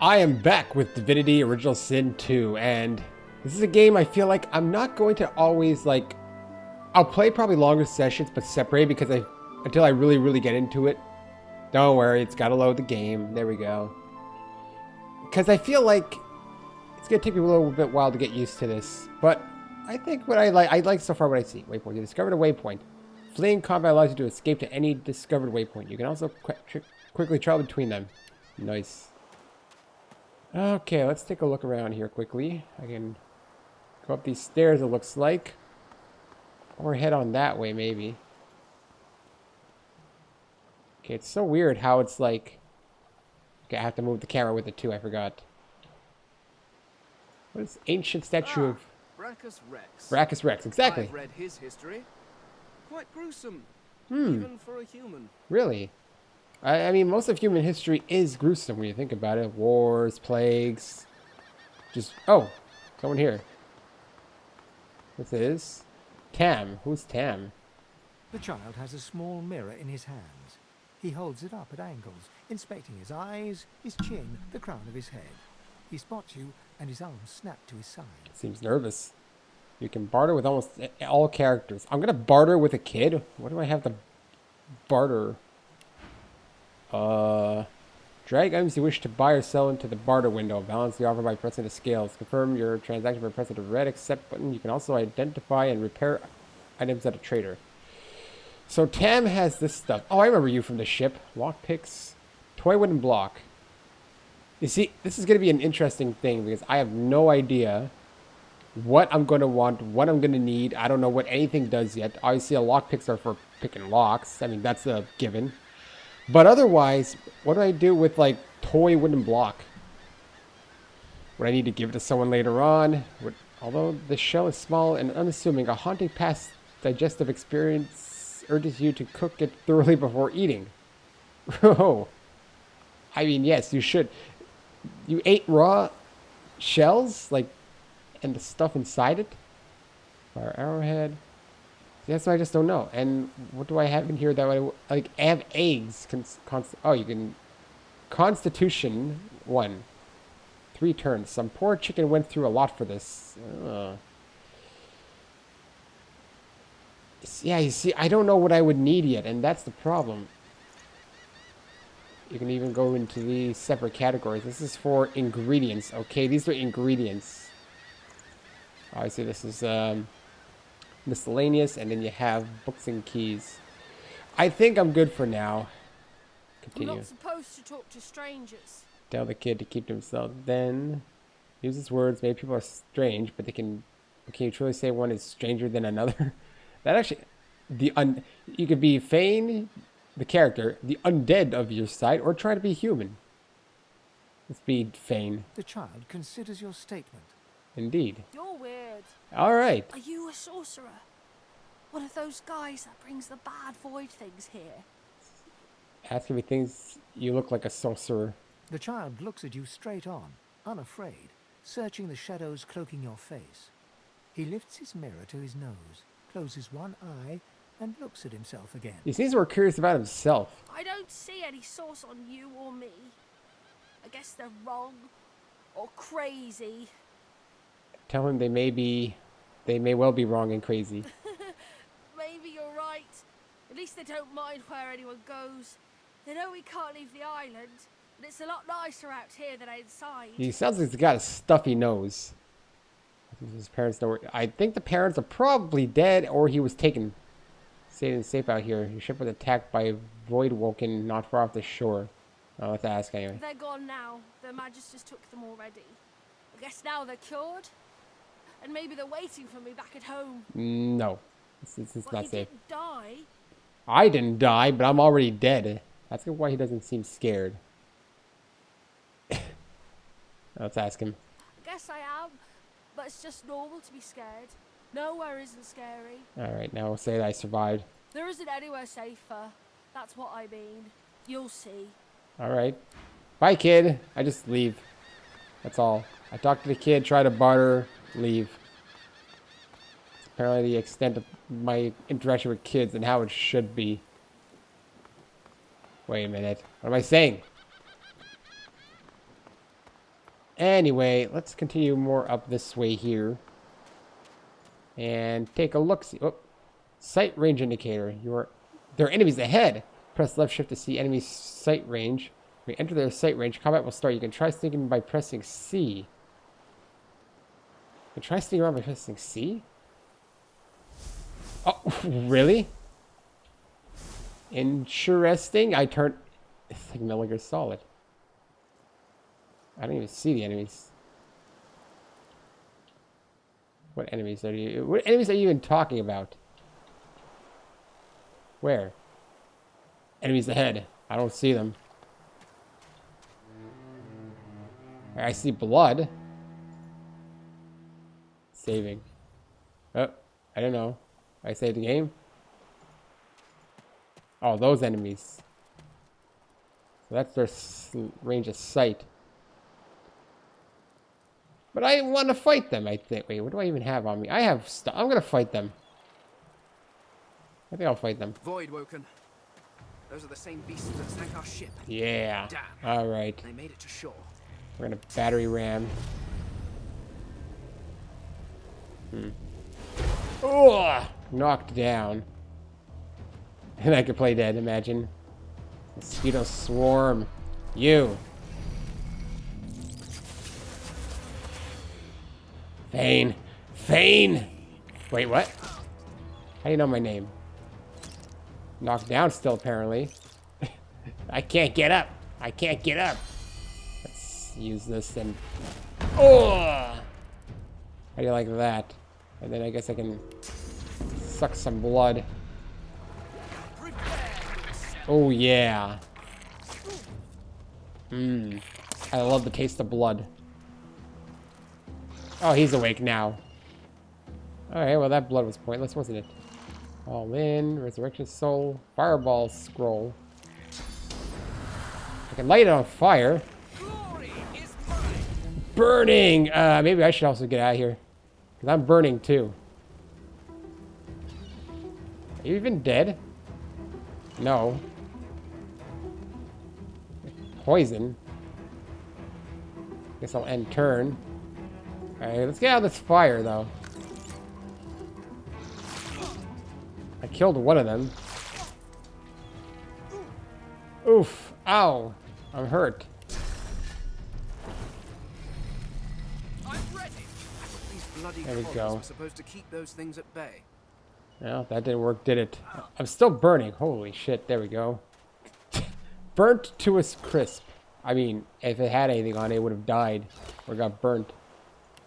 I am back with Divinity Original Sin 2, and this is a game I feel like I'm not going to always, like, I'll play probably longer sessions, but separate because until I really get into it. Don't worry, it's gotta load the game. There we go. Because I feel like it's gonna take me a little bit while to get used to this, but I think what I like so far what I see. Waypoint. You discovered a waypoint. Fleeing combat allows you to escape to any discovered waypoint. You can also quickly travel between them. Nice. Okay, let's take a look around here quickly. I can go up these stairs, it looks like. Or head on that way, maybe. Okay, it's so weird how it's like... Okay, I have to move the camera with it too, I forgot. What is ancient statue of... Brachus Rex, exactly. I've read his history. Quite gruesome, even for a human. Really? I mean, most of human history is gruesome when you think about it. Wars, plagues. Just... Oh, someone here. This is... Tam. Who's Tam? The child has a small mirror in his hands. He holds it up at angles, inspecting his eyes, his chin, the crown of his head. He spots you, and his arms snap to his side. Seems nervous. You can barter with almost all characters. I'm gonna barter with a kid? What do I have to barter? Drag items you wish to buy or sell into the barter window. Balance the offer by pressing the scales. Confirm your transaction by pressing the red accept button. You can also identify and repair items at a trader. So Tam has this stuff. Oh, I remember you from the ship. Lockpicks. Toy wooden block. You see, this is going to be an interesting thing because I have no idea what I'm going to want, what I'm going to need. I don't know what anything does yet. Obviously, lockpicks are for picking locks. I mean, that's a given. But otherwise, what do I do with, like, toy wooden block? Would I need to give it to someone later on? Although the shell is small and unassuming, a haunting past digestive experience urges you to cook it thoroughly before eating. Oh. I mean, yes, you should. You ate raw shells? Like, and the stuff inside it? Fire arrowhead. That's what I just don't know. And what do I have in here that I like? I have eggs. Oh, you can. Constitution 1. 3 turns. Some poor chicken went through a lot for this. Yeah, you see, I don't know what I would need yet, and that's the problem. You can even go into these separate categories. This is for ingredients. Okay, these are ingredients. Obviously, this is miscellaneous, and then you have books and keys. I think I'm good for now. Continue. I'm not supposed to talk to strangers. Tell the kid to keep to himself. Then uses words. Maybe people are strange, but they can. Can you truly say one is stranger than another? That actually, you could be Fane, the character, the undead of your side, or try to be human. Let's be Fane. The child considers your statement. Indeed. You're weird. All right. Are you a sorcerer? One of those guys that brings the bad void things here? Asking me things. You look like a sorcerer. The child looks at you straight on, unafraid, searching the shadows cloaking your face. He lifts his mirror to his nose, closes one eye, and looks at himself again. He seems more curious about himself. I don't see any source on you or me. I guess they're wrong or crazy. Tell him they may well be wrong and crazy. Maybe you're right. At least they don't mind where anyone goes. They know we can't leave the island, and it's a lot nicer out here than inside. He sounds like he's got a stuffy nose. His parents know. I think the parents are probably dead, or he was taken. Staying safe out here. Your ship was attacked by Void Woken not far off the shore. I'll have to ask anyway. They're gone now. Their Magisters took them already. I guess now they're cured? And maybe they're waiting for me back at home. No. It's not safe. Didn't die. I didn't die, but I'm already dead. That's why he doesn't seem scared. Let's ask him. I guess I am, but it's just normal to be scared. Nowhere isn't scary. Alright, now we'll say that I survived. There isn't anywhere safer. That's what I mean. You'll see. Alright. Bye, kid. I just leave. That's all. I talk to the kid, try to barter, leave. It's apparently the extent of my interaction with kids and how it should be. Wait a minute. What am I saying? Anyway, let's continue more up this way here. And take a look. See, oh, sight range indicator. There are enemies ahead. Press left shift to see enemy sight range. When you enter their sight range, combat will start. You can try sneaking by pressing C. You can try sneaking around by pressing C? Oh, really? Interesting. I turned... It's like Metal Gear Solid. I don't even see the enemies. What enemies are you... What enemies are you even talking about? Where? Enemies ahead. I don't see them. I see blood. Saving. Oh, I don't know. I saved the game. Oh, those enemies. So that's their range of sight. But I want to fight them, I think. Wait, what do I even have on me? I have stuff. I'm going to fight them. I think I'll fight them. Void woken. Those are the same beasts that sank our ship. Yeah. Damn. All right. They made it to shore. We're going to battery ram. Oh, knocked down. And I could play dead, imagine. Mosquito swarm. You. Fane. Fane! Wait, what? How do you know my name? Knocked down still, apparently. I can't get up. I can't get up. Let's use this and... Oh! How do you like that? And then I guess I can suck some blood. Oh, yeah. I love the taste of blood. Oh, he's awake now. Alright, well that blood was pointless, wasn't it? All in, resurrection soul, fireball scroll. I can light it on fire. Burning! Maybe I should also get out of here. Because I'm burning too. Are you even dead? No. Poison. Guess I'll end turn. Alright, let's get out of this fire, though. I killed one of them. Oof. Ow. I'm hurt. I'm ready. These bloody There we collars go. were supposed to keep those things at bay. Well, that didn't work, did it? I'm still burning. Holy shit. There we go. Burnt to a crisp. I mean, if it had anything on it, it would have died. Or got burnt.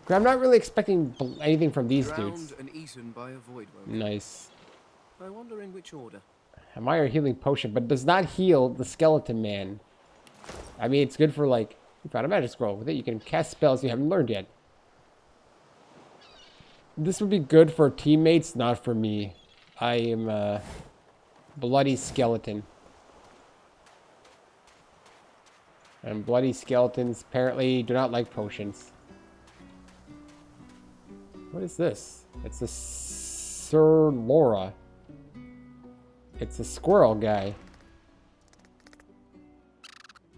I'm not really expecting anything from these dudes. Drowned and eaten by a void woken. Nice. I wonder in which order. A minor healing potion, but does not heal the skeleton man. I mean, it's good for, like, you found a magic scroll. With it, you can cast spells you haven't learned yet. This would be good for teammates, not for me. I am a bloody skeleton. And bloody skeletons apparently do not like potions. What is this? It's a Sir Laura. It's a squirrel guy.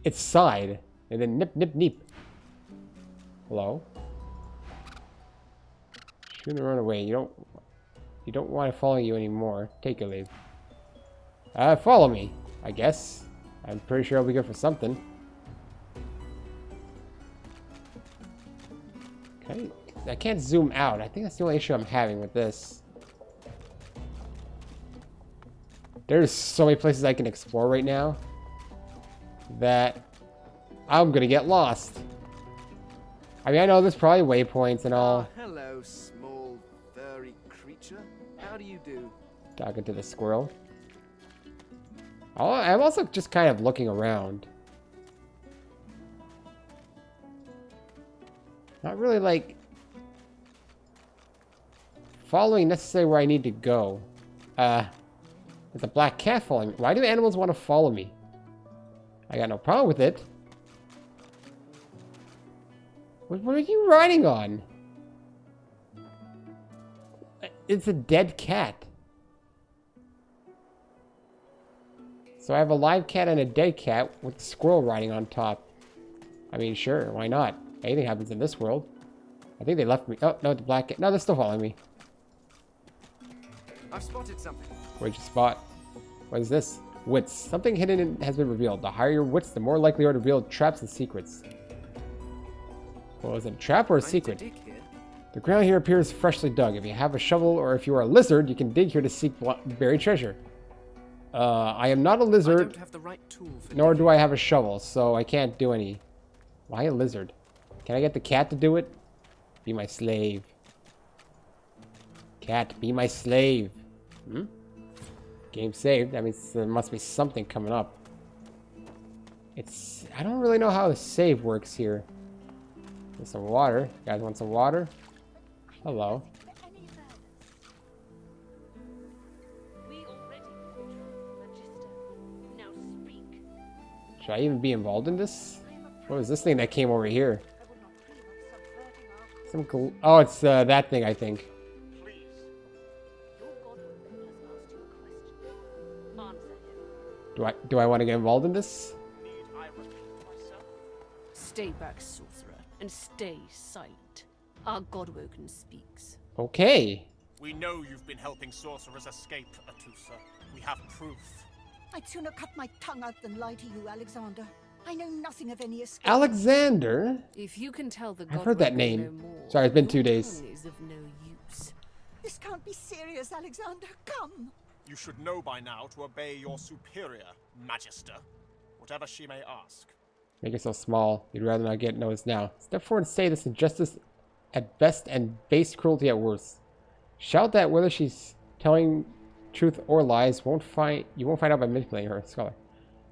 It's side. And then nip, nip, nip. Hello? Shoot and run away. You don't want to follow you anymore. Take a leave. Follow me, I guess. I'm pretty sure I'll be good for something. Okay. I can't zoom out. I think that's the only issue I'm having with this. There's so many places I can explore right now that I'm gonna get lost. I mean, I know there's probably waypoints and all. Hello, small, furry creature. How do you do? Talking to the squirrel. I'm also just kind of looking around. Not really, like, following necessarily where I need to go. There's a black cat following me. Why do animals want to follow me? I got no problem with it. What are you riding on? It's a dead cat. So I have a live cat and a dead cat with a squirrel riding on top. I mean, sure, why not? Anything happens in this world. I think they left me. Oh, no, the black cat. No, they're still following me. I've spotted something. What'd you spot? What is this? Wits. Something hidden has been revealed. The higher your wits, the more likely you are to reveal traps and secrets. Well, is it a trap or a secret? Dig here. The ground here appears freshly dug. If you have a shovel or if you are a lizard, you can dig here to seek buried treasure. I am not a I lizard, don't have the right tool for nor digging. do I have a shovel, so I can't do any. Why a lizard? Can I get the cat to do it? Be my slave. Cat, be my slave. Hmm? Game saved. That means there must be something coming up. I don't really know how the save works here. There's some water. You guys want some water? Hello. We already control Magister. Now speak. Should I even be involved in this? What was this thing that came over here? Oh, it's that thing, I think. Your godwoman has asked you a question. Answer him. Do I want to get involved in this? Stay back, sorcerer, and stay silent. Our godwoken speaks. Okay. We know you've been helping sorcerers escape, Atusa. We have proof. I'd sooner cut my tongue out than lie to you, Alexander. I know nothing of any escape. Alexander? If you can tell the I've heard that godwoken name. no more, Sorry, it's been your 2 days. tongue is of no use. This can't be serious, Alexander. Come. You should know by now to obey your superior, Magister, whatever she may ask. Make it so small. You'd rather not get noticed now. Step forward and say this injustice at best and base cruelty at worst. Shout that whether she's telling truth or lies, you won't find out by manipulating her, scholar.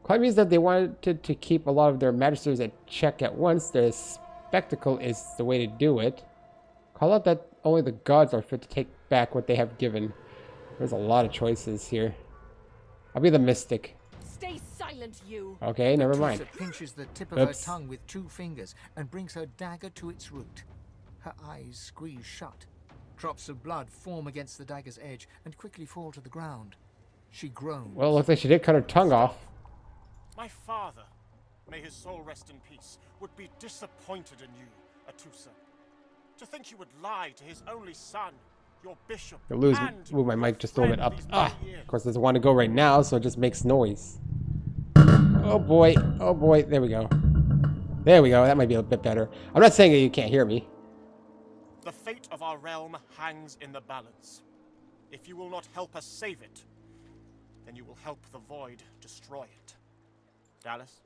Quite means that they wanted to keep a lot of their magisters at check at once. The spectacle is the way to do it. Call out that only the gods are fit to take back what they have given. There's a lot of choices here. I'll be the mystic. Stay silent, you. Okay, never mind. Atusa pinches the tip of Oops. her tongue with 2 fingers and brings her dagger to its root. Her eyes squeeze shut. Drops of blood form against the dagger's edge and quickly fall to the ground. She groans. Well, it looks like she did cut her tongue off. My father, may his soul rest in peace, would be disappointed in you, Atusa. To think you would lie to his only son, your bishop, You'll lose. and Move my mic just a little bit friend up. these Ah, many years. of course, it doesn't want to go right now, so it just makes noise. Oh boy. Oh boy. There we go. There we go. That might be a bit better. I'm not saying that you can't hear me. The fate of our realm hangs in the balance. If you will not help us save it, then you will help the void destroy it. Dallas,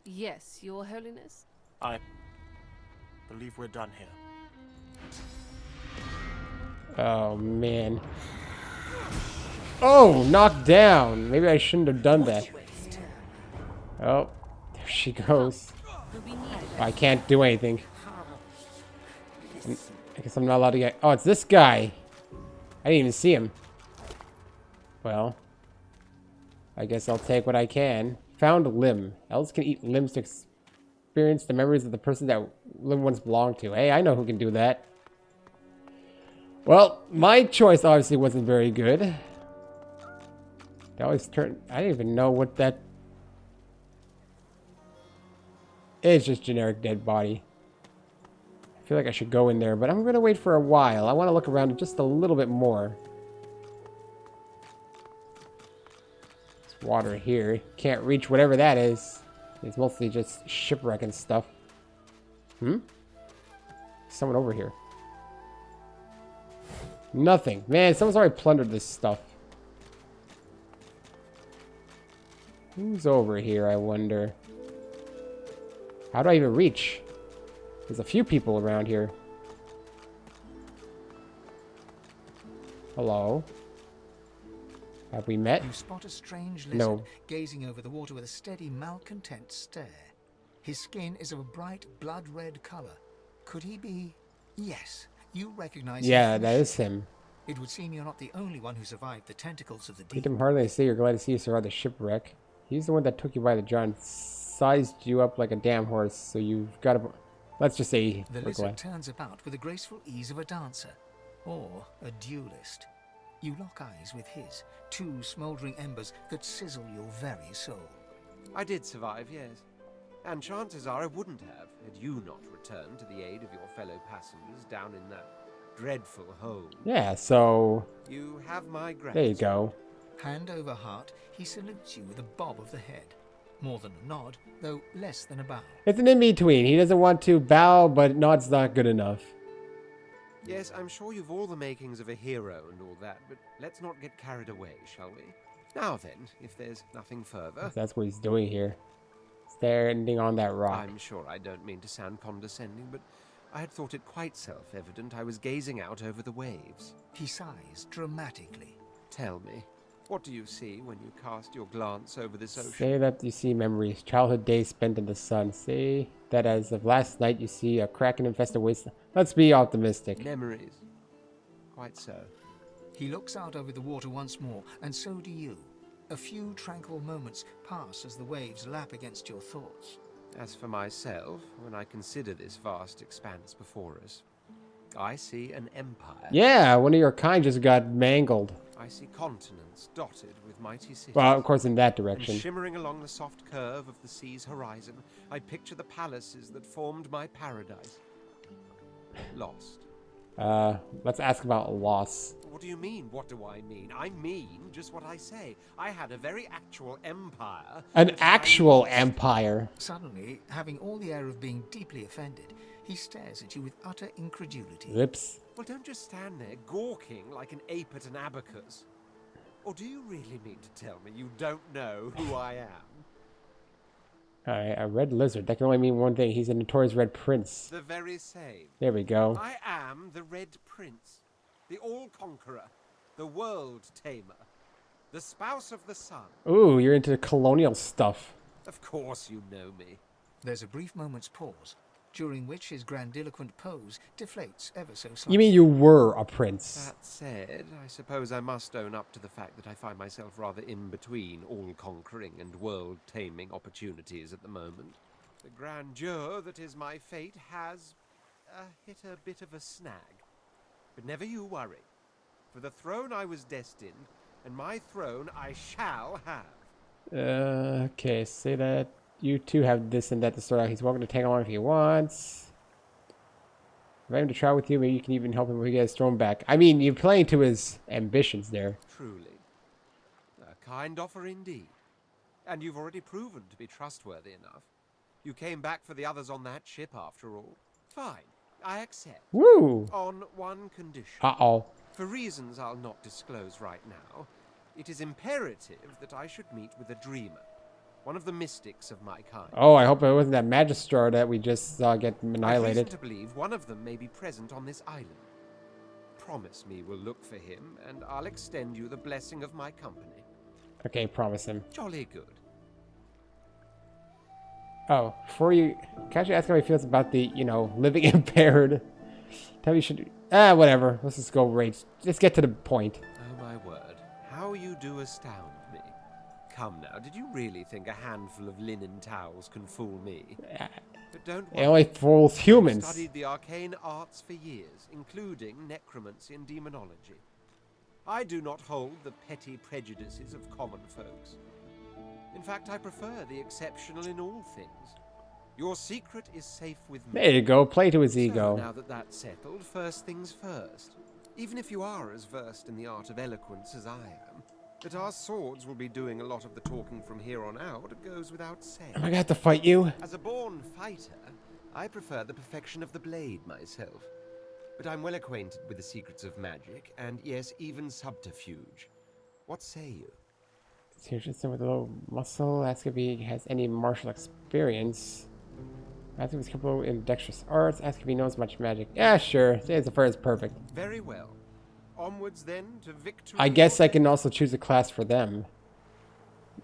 Yes, your holiness. I believe we're done here. Oh man. Oh, knocked down. Maybe I shouldn't have done that. Oh, there she goes. We need I can't do anything. I guess I'm not allowed to get... Oh, it's this guy. I didn't even see him. Well, I guess I'll take what I can. Found limb. Elves can eat limbs to experience the memories of the person that limb once belonged to. Hey, I know who can do that. Well, my choice obviously wasn't very good. They always turn... I didn't even know what that... It's just generic dead body. I feel like I should go in there, but I'm going to wait for a while. I want to look around just a little bit more. There's water here. Can't reach whatever that is. It's mostly just shipwreck and stuff. Someone over here. Nothing. Man, someone's already plundered this stuff. Who's over here, I wonder? How do I even reach? There's a few people around here. Hello? Have we met? You spot a strange lizard No. gazing over the water with a steady, malcontent stare. His skin is of a bright, blood-red color. Could he be... Yes, you recognize him. Yeah, from the that ship. is him. It would seem you're not the only one who survived the tentacles of the Greet deep. him hardly say you're glad to see you survived the shipwreck. He's the one that took you by the jaw and sized you up like a damn horse, so you've got to... Let's just say The we're lizard glad. turns about with the graceful ease of a dancer, or a duelist. You lock eyes with his, 2 smoldering embers that sizzle your very soul. I did survive, yes. And chances are I wouldn't have, had you not returned to the aid of your fellow passengers down in that dreadful hole. Yeah, so You have my gratitude. there you go. Hand over heart, he salutes you with a bob of the head. More than a nod, though less than a bow. It's an in-between. He doesn't want to bow, but nod's not good enough. Yes, I'm sure you've all the makings of a hero and all that, but let's not get carried away, shall we? Now then, if there's nothing further... That's what he's doing here. Standing on that rock. I'm sure I don't mean to sound condescending, but I had thought it quite self-evident I was gazing out over the waves. He sighs dramatically. Tell me, what do you see when you cast your glance over this ocean? Say that you see memories, childhood days spent in the sun. Say that as of last night you see a kraken-infested wasteland. Let's be optimistic. Memories. Quite so. He looks out over the water once more, and so do you. A few tranquil moments pass as the waves lap against your thoughts. As for myself, when I consider this vast expanse before us, I see an empire. Yeah, one of your kind just got mangled. I see continents dotted with mighty cities. Well, of course, in that And direction. shimmering along the soft curve of the sea's horizon, I picture the palaces that formed my paradise. Lost. Let's ask about loss. What do you mean? What do I mean? I mean just what I say. I had a very actual empire. An that I actual lost. empire. Suddenly, having all the air of being deeply offended, he stares at you with utter incredulity. Lips. Well, don't just stand there gawking like an ape at an abacus. Or do you really mean to tell me you don't know who I am? Alright, a red lizard. That can only mean one thing. He's a notorious red prince. The very same. There we go. I am the Red Prince, the All-Conqueror, the World-Tamer, the Spouse of the Sun. Ooh, you're into colonial stuff. Of course you know me. There's a brief moment's pause, during which his grandiloquent pose deflates ever so slightly. You mean you were a prince? That said, I suppose I must own up to the fact that I find myself rather in between all-conquering and world-taming opportunities at the moment. The grandeur that is my fate has hit a bit of a snag. But never you worry. For the throne I was destined, and my throne I shall have. Okay, say that you two have this and that to sort out. He's welcome to tag along if he wants. Invite him to travel with you. Maybe you can even help him when he gets thrown back. I mean, you're playing to his ambitions there. Truly. A kind offer indeed. And you've already proven to be trustworthy enough. You came back for the others on that ship after all. Fine, I accept. Woo! On one condition. Uh-oh. For reasons I'll not disclose right now, it is imperative that I should meet with a dreamer. One of the mystics of my kind. Oh, I hope it wasn't that Magistrar that we just saw get I've reason annihilated. to believe one of them may be present on this island. Promise me we'll look for him, and I'll extend you the blessing of my company. Okay, promise him. Jolly good. Oh, before you... Can you ask how he feels about the, living impaired? Tell me you should... whatever. Let's just go right. Let's get to the point. Oh my word, how you do astound me. Come now, did you really think a handful of linen towels can fool me? But don't It only fools I've humans. studied the arcane arts for years, including necromancy and demonology. I do not hold the petty prejudices of common folks. In fact, I prefer the exceptional in all things. Your secret is safe with me. There you go. Play to his So, ego. now that that's settled, first things first. Even if you are as versed in the art of eloquence as I am, that our swords will be doing a lot of the talking from here on out goes without saying. Am I gonna have to fight you? As a born fighter, I prefer the perfection of the blade myself. But I'm well acquainted with the secrets of magic, and yes, even subterfuge. What say you? Seriously, with a low muscle. Ask if he has any martial experience. Ask if he's capable in dexterous arts. Ask if he knows much magic. Yeah, sure. Say the first perfect. Very well. Onwards then to victory. I guess I can also choose a class for them.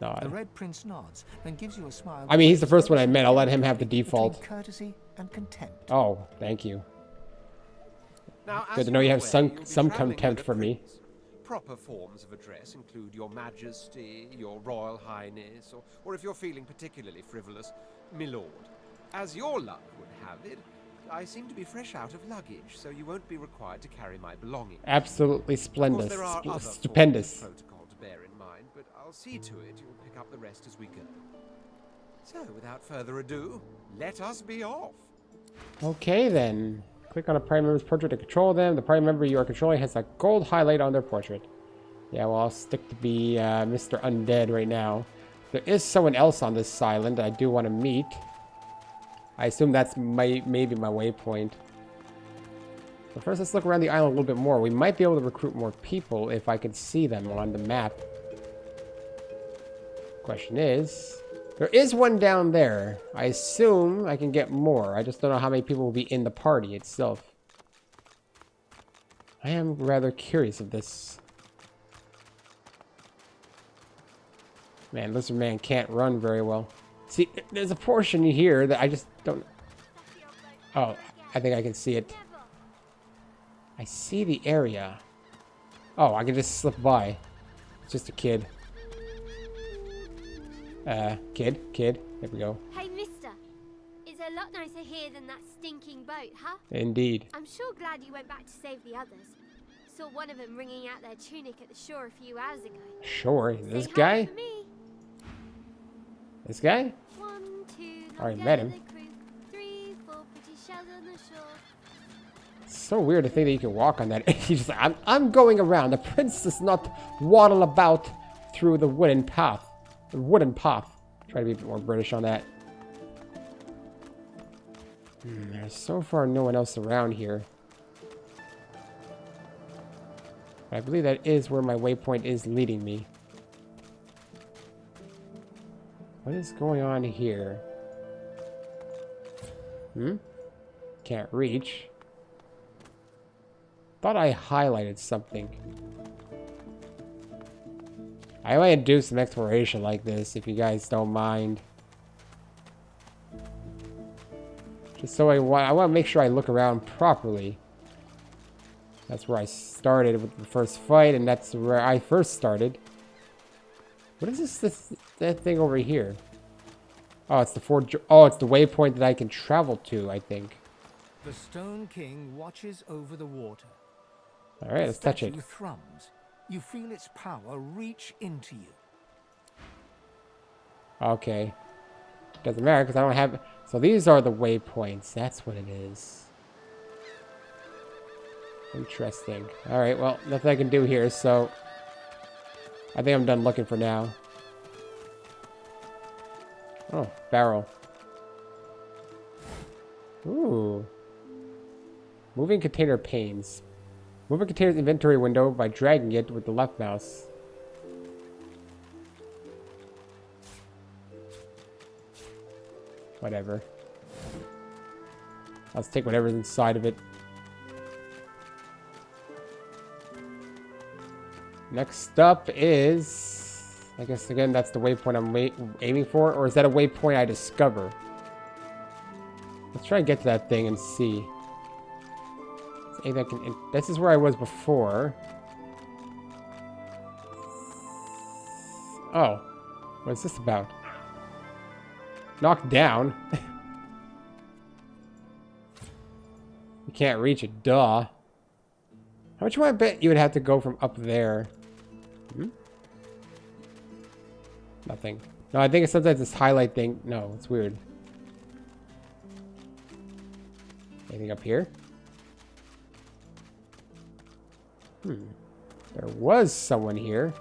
No, The Red Prince nods and gives you a smile. I mean, he's the first one I met. I'll let him have the between default. courtesy and contempt. Oh, thank you. Now, Good as to know you're you have aware, some you'll be some travelling contempt with a for me. prince. Proper forms of address include Your Majesty, Your Royal Highness, or if you're feeling particularly frivolous, Milord. As your luck would have it, I seem to be fresh out of luggage, so you won't be required to carry my belongings. Absolutely Of course, splendid. there are other Stupendous. forms of protocol to bear in mind, but I'll see to it you'll pick up the rest as we go. So, without further ado, let us be off. Okay, then. Click on a party member's portrait to control them. The party member you are controlling has a gold highlight on their portrait. Yeah, well, I'll stick to be Mr. Undead right now. There is someone else on this island that I do want to meet. I assume that's maybe my waypoint. But first, let's look around the island a little bit more. We might be able to recruit more people if I could see them on the map. Question is, there is one down there. I assume I can get more. I just don't know how many people will be in the party itself. I am rather curious of this. Man, Lizard Man can't run very well. See, there's a portion here that I just don't... Oh, I think I can see it. I see the area. Oh, I can just slip by. It's just a kid. Kid. There we go. Hey, mister. It's a lot nicer here than that stinking boat, huh? Indeed. I'm sure glad you went back to save the others. Saw one of them wringing out their tunic at the shore a few hours ago. Sure. This Say hi guy? for me. This guy? 1, 2, Already met him. 3, 4 pretty shells on the shore. It's so weird to think that you can walk on that. He's just like, I'm going around. The prince does not waddle about through the wooden path. The wooden path. Try to be a bit more British on that. There's so far no one else around here. I believe that is where my waypoint is leading me. What is going on here? Can't reach. Thought I highlighted something. I might do some exploration like this if you guys don't mind. Just so I want to make sure I look around properly. That's where I started with the first fight, and that's where I first started. What is that thing over here? Oh, it's the it's the waypoint that I can travel to, I think. The Stone King watches over the water. All right, let's touch it. The statue thrums. You feel its power reach into you. Okay. Doesn't matter because I don't have... So these are the waypoints. That's what it is. Interesting. All right, well, nothing I can do here, so... I think I'm done looking for now. Oh, barrel. Ooh. Moving container panes. Move a container's inventory window by dragging it with the left mouse. Whatever. Let's take whatever's inside of it. Next up is... I guess, again, that's the waypoint I'm aiming for. Or is that a waypoint I discover? Let's try and get to that thing and see. This is where I was before. Oh. What's this about? Knocked down? You can't reach it, duh. How much would I bet you would have to go from up there? Nothing. No, I think it's sometimes this highlight thing. No, it's weird. Anything up here? There was someone here.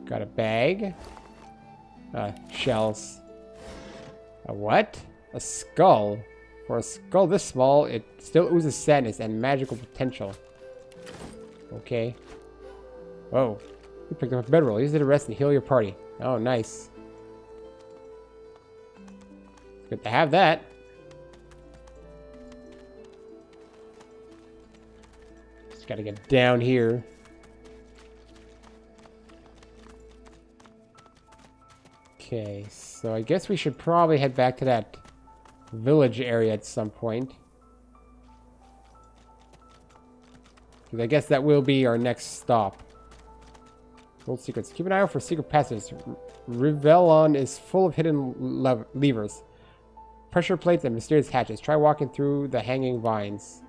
Got a bag. Shells. A what? A skull. For a skull this small, it still oozes sadness and magical potential. Okay. Whoa. You picked up a bedroll. Use it to rest and heal your party. Oh, nice. It's good to have that. Just gotta get down here. Okay, so I guess we should probably head back to that village area at some point. Because I guess that will be our next stop. Gold secrets. Keep an eye out for secret passages. Rivelon is full of hidden levers, pressure plates, and mysterious hatches. Try walking through the hanging vines.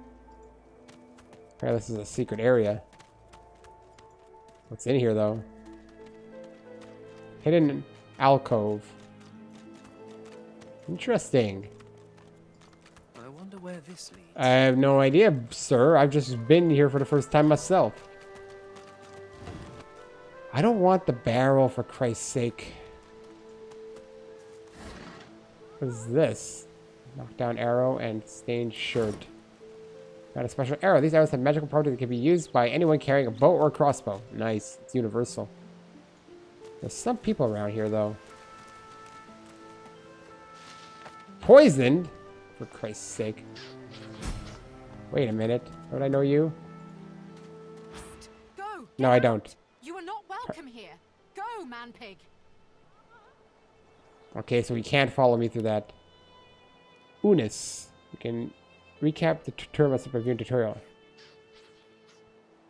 Apparently this is a secret area. What's in here, though? Hidden alcove. Interesting. I wonder where this leads. I have no idea, sir. I've just been here for the first time myself. I don't want the barrel, for Christ's sake. What is this? Knockdown arrow and stained shirt. Got a special arrow. These arrows have magical properties that can be used by anyone carrying a bow or crossbow. Nice. It's universal. There's some people around here, though. Poisoned? For Christ's sake. Wait a minute. Don't I know you? Go! No, I don't. You are not welcome here. Go, man pig. Okay, so he can't follow me through that. Unis. We can recap the tutorial must review tutorial.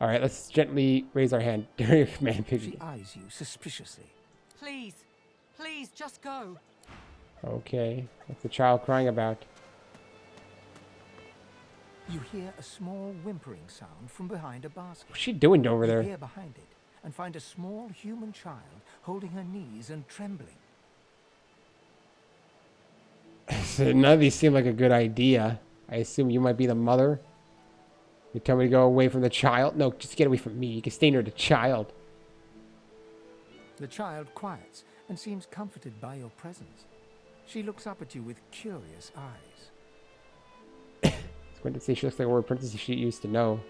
Alright, let's gently raise our hand. Man pig. She eyes you suspiciously. Please, please, just go. Okay. What's the child crying about? You hear a small whimpering sound from behind a basket. What's she doing over You there? peer behind it and find a small human child holding her knees and trembling. None of these seem like a good idea. I assume you might be the mother. You tell me to go away from the child? No, just get away from me. You can stay near the child. The child quiets and seems comforted by your presence. She looks up at you with curious eyes. I was going to say she looks like a word princess she used to know.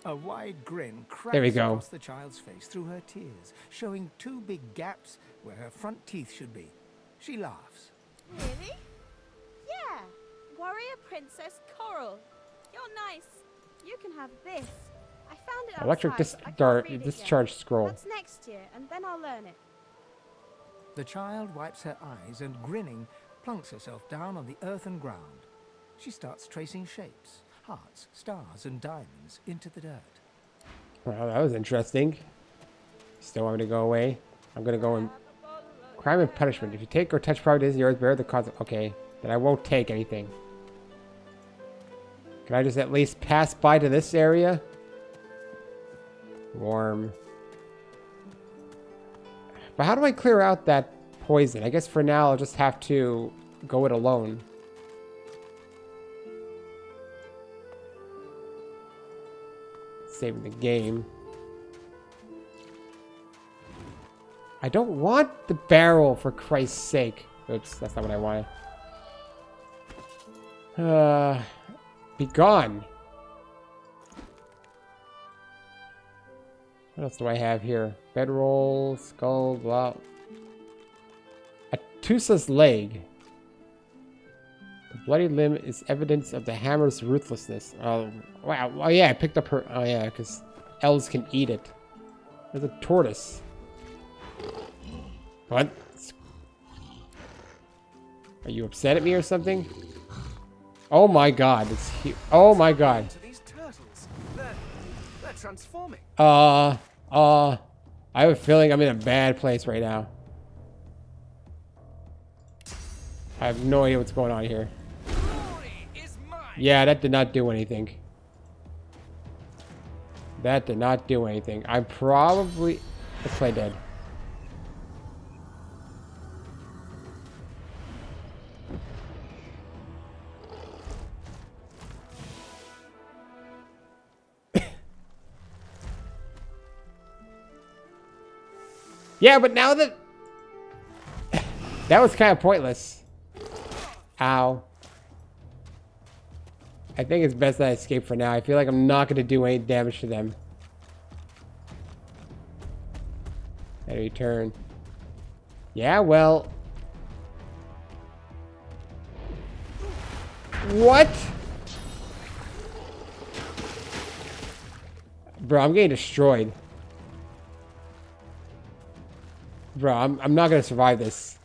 A wide grin cracks There we go. across the child's face through her tears, showing two big gaps where her front teeth should be. She laughs. Really? Yeah. Warrior Princess Coral. You're nice. You can have this. I found it Electric outside, but I can't read it yet. discharge scroll. That's next year, and then I'll learn it. The child wipes her eyes and, grinning, plunks herself down on the earthen ground. She starts tracing shapes, hearts, stars, and diamonds into the dirt. Well, that was interesting. Still want me to go away? I'm going to go in. Crime and punishment. If you take or touch property, yours bear the cause of... Okay, then I won't take anything. Can I just at least pass by to this area? Warm. But how do I clear out that poison? I guess for now I'll just have to go it alone. Saving the game. I don't want the barrel, for Christ's sake. Oops, that's not what I wanted. Be gone. What else do I have here? Bedroll, skull, blah. Atusa's leg. The bloody limb is evidence of the hammer's ruthlessness. Oh, wow. Oh, yeah, I picked up her... Oh, yeah, because elves can eat it. There's a tortoise. What? Are you upset at me or something? Oh my god, it's here. Oh my god. To these turtles. They're transforming. I have a feeling I'm in a bad place right now. I have no idea what's going on here. Glory is mine. Yeah, that did not do anything. That did not do anything. I'm probably... Let's play dead. Yeah, but now that... That was kind of pointless. Ow. I think it's best that I escape for now. I feel like I'm not going to do any damage to them. And return. Yeah, well... What? Bro, I'm getting destroyed. Bro, I'm not gonna survive this.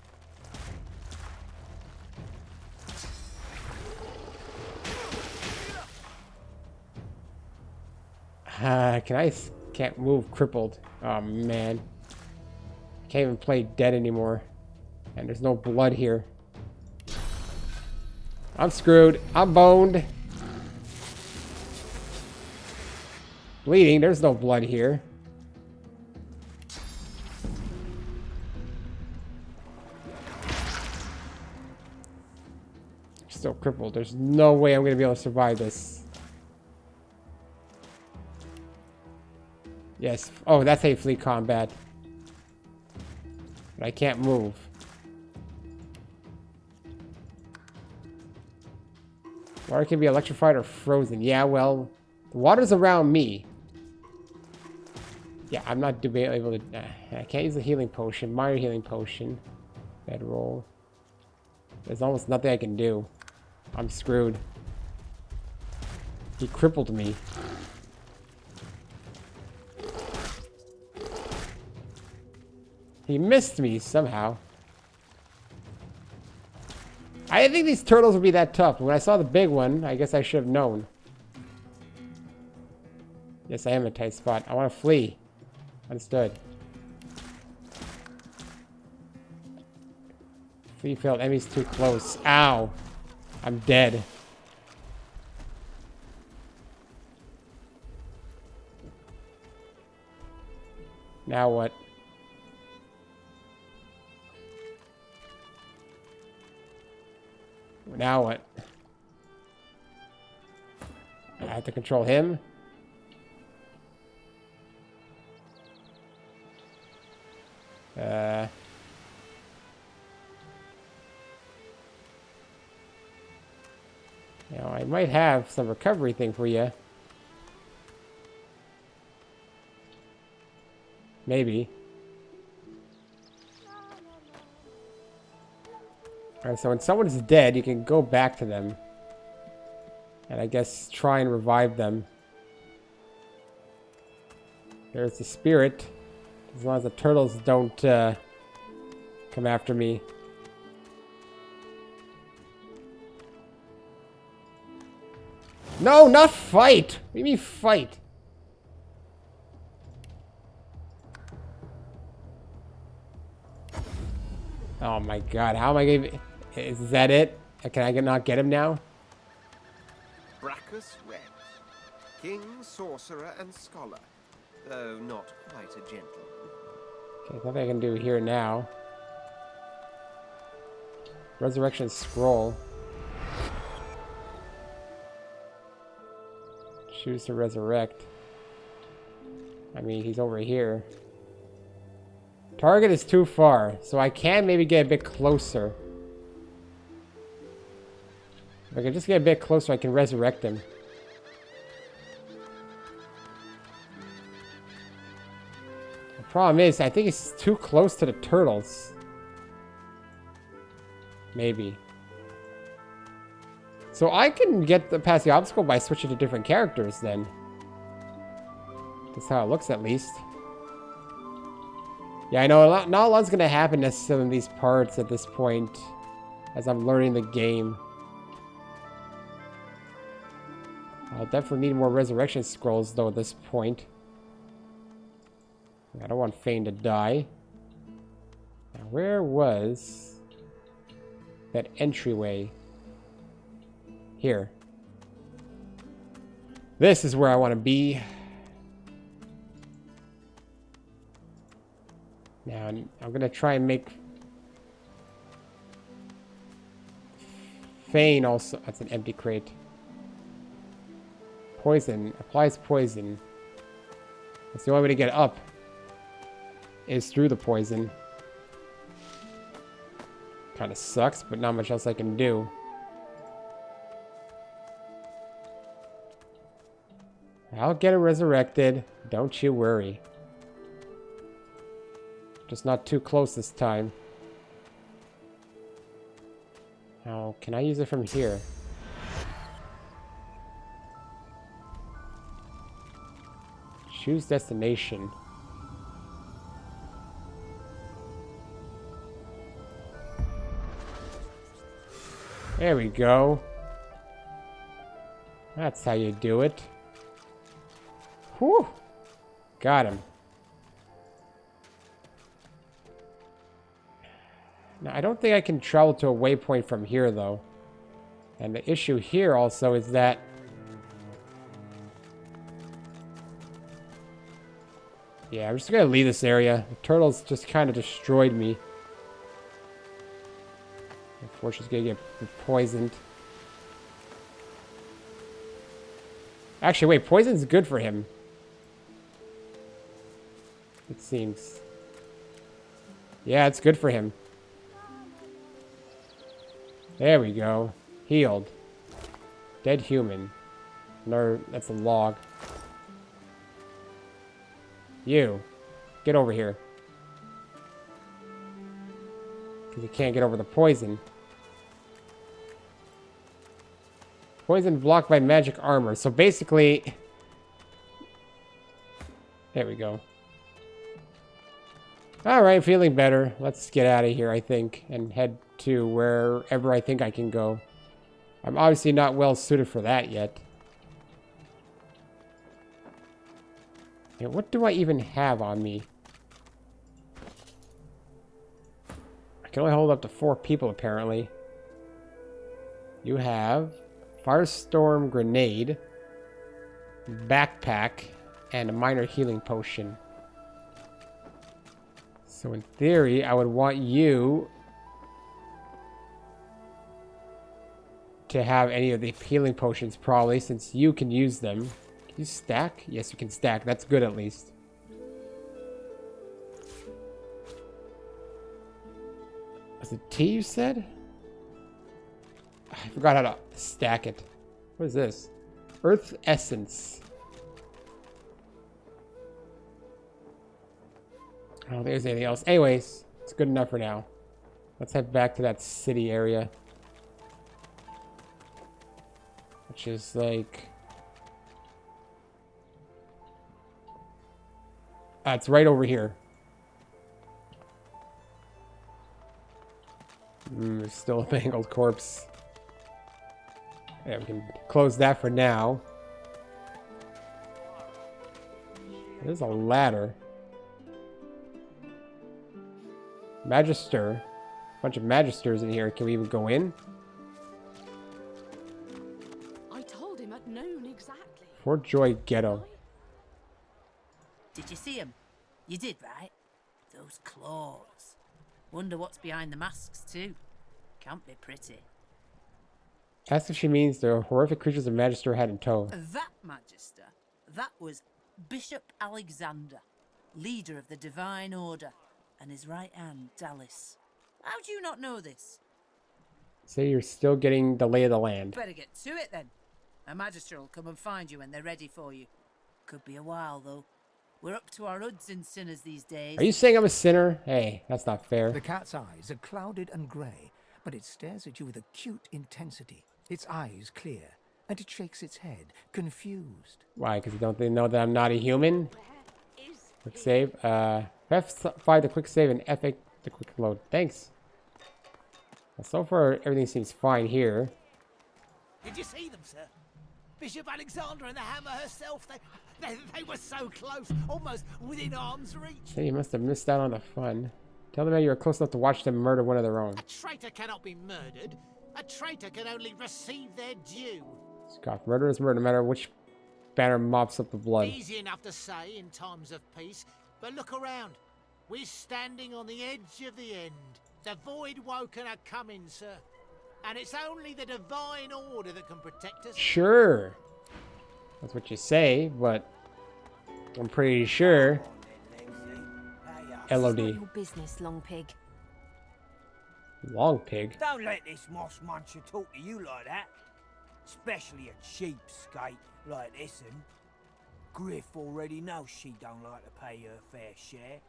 Can't move crippled. Oh man. Can't even play dead anymore. And there's no blood here. I'm screwed. I'm boned. Bleeding. There's no blood here. still crippled. There's no way I'm gonna be able to survive this. Yes. Oh, that's how you flee combat. But I can't move. Water can be electrified or frozen. Yeah, well, the water's around me. Yeah, I'm not able to... I can't use the healing potion. Minor healing potion. Bedroll. There's almost nothing I can do. I'm screwed. He crippled me. He missed me somehow. I didn't think these turtles would be that tough. When I saw the big one, I guess I should have known. Yes, I am in a tight spot. I want to flee. Understood. Flee failed. Enemy's too close. Ow. I'm dead. Now what? Now what? I have to control him. You know, I might have some recovery thing for you. Maybe. Alright, so when someone's dead, you can go back to them. And I guess try and revive them. There's the spirit. As long as the turtles don't come after me. No, not fight! What do you mean fight? Oh my god, how am I gonna... Is that it? Can I not get him now? Brachus Rex, king, sorcerer, and scholar, though not quite a gentleman. Okay, there's nothing I can do here now. Resurrection scroll. Choose to resurrect. I mean, he's over here. Target is too far, so I can maybe get a bit closer. If I can just get a bit closer, I can resurrect him. The problem is, I think it's too close to the turtles. Maybe. So I can get past the obstacle by switching to different characters then. That's how it looks at least. Yeah, I know not a lot's gonna happen necessarily in these parts at this point, as I'm learning the game. I'll definitely need more resurrection scrolls though at this point. I don't want Fane to die. Now, where was that entryway? Here. This is where I want to be. Now, I'm going to try and make Fane also... That's an empty crate. Poison. Applies poison. That's the only way to get up. Is through the poison. Kind of sucks, but not much else I can do. I'll get it resurrected. Don't you worry. Just not too close this time. Now, can I use it from here? Choose destination. There we go. That's how you do it. Whew! Got him. Now, I don't think I can travel to a waypoint from here, though. And the issue here also is that... Yeah, I'm just gonna leave this area. The turtles just kind of destroyed me. Unfortunately, gonna get poisoned. Actually, wait, poison's good for him. It seems. Yeah, it's good for him. There we go. Healed. Dead human. No, that's a log. You. Get over here. Because you can't get over the poison. Poison blocked by magic armor. So basically... There we go. Alright, feeling better. Let's get out of here, I think. And head to wherever I think I can go. I'm obviously not well suited for that yet. Yeah, what do I even have on me? I can only hold up to 4 people, apparently. You have Firestorm Grenade, Backpack, and a minor healing potion. So in theory, I would want you to have any of the healing potions, probably, since you can use them. Can you stack? Yes, you can stack. That's good, at least. Was it T you said? I forgot how to stack it. What is this? Earth Essence. I don't think there's anything else. Anyways, it's good enough for now. Let's head back to that city area. Which is like... it's right over here. There's still a mangled corpse. Yeah, we can close that for now. There's a ladder. Magister. A bunch of magisters in here. Can we even go in? I told him at noon exactly. Fort Joy Ghetto. Did you see him? You did, right? Those claws. Wonder what's behind the masks, too. Can't be pretty. Ask if she means the horrific creatures the Magister had in tow. That Magister, that was Bishop Alexander, leader of the Divine Order, and his right hand, Dallas. How do you not know this? Say you're still getting the lay of the land. Better get to it, then. A Magister will come and find you when they're ready for you. Could be a while, though. We're up to our hoods in sinners these days. Are you saying I'm a sinner? Hey, that's not fair. The cat's eyes are clouded and grey, but it stares at you with acute intensity. Its eyes clear, and it shakes its head, confused. Why? Because don't they know that I'm not a human? Quick save. F5 the quick save and F8 the quick load. Thanks. Well, so far, everything seems fine here. Did you see them, sir? Bishop Alexander and the Hammer herself, they were so close, almost within arm's reach. Hey, you must have missed out on the fun. Tell them that you were close enough to watch them murder one of their own. A traitor cannot be murdered. A traitor can only receive their due. Scoff. Murder is murder, no matter which banner mops up the blood. Easy enough to say in times of peace, but look around. We're standing on the edge of the end. The void woken are coming, sir. And it's only the Divine Order that can protect us. Sure. That's what you say, but I'm pretty sure. LOD. It's not your business, Long Pig. Long Pig? Don't let this moss muncher talk to you like that. Especially a cheapskate like this one. Griff already knows she don't like to pay her fair share.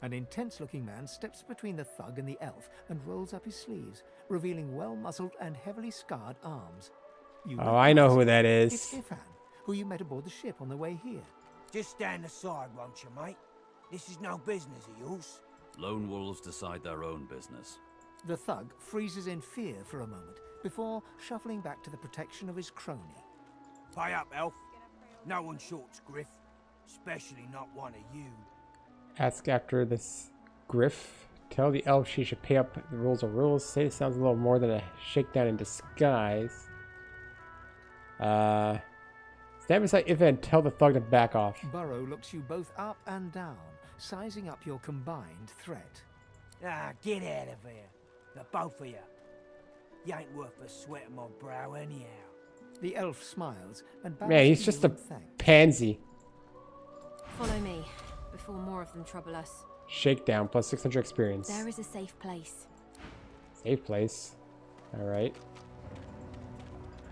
An intense-looking man steps between the thug and the elf and rolls up his sleeves, revealing well-muscled and heavily scarred arms. Oh, I know who that is. It's Ifan, who you met aboard the ship on the way here. Just stand aside, won't you, mate? This is no business of yours. Lone wolves decide their own business. The thug freezes in fear for a moment before shuffling back to the protection of his crony. Pay up, elf. No one shorts Griff, especially not one of you. Ask after this Griff. Tell the elf she should pay up. The rules are rules. Say it sounds a little more than a shakedown in disguise. Stand beside Ifan and tell the thug to back off. Burrow looks you both up and down, sizing up your combined threat. Ah, get out of here. The both of you. You ain't worth a sweat on my brow anyhow. The elf smiles and bows Man, he's to just you a in thanks. pansy. Follow me, before more of them trouble us. Shakedown plus 600 experience. There is a safe place. Safe place. Alright.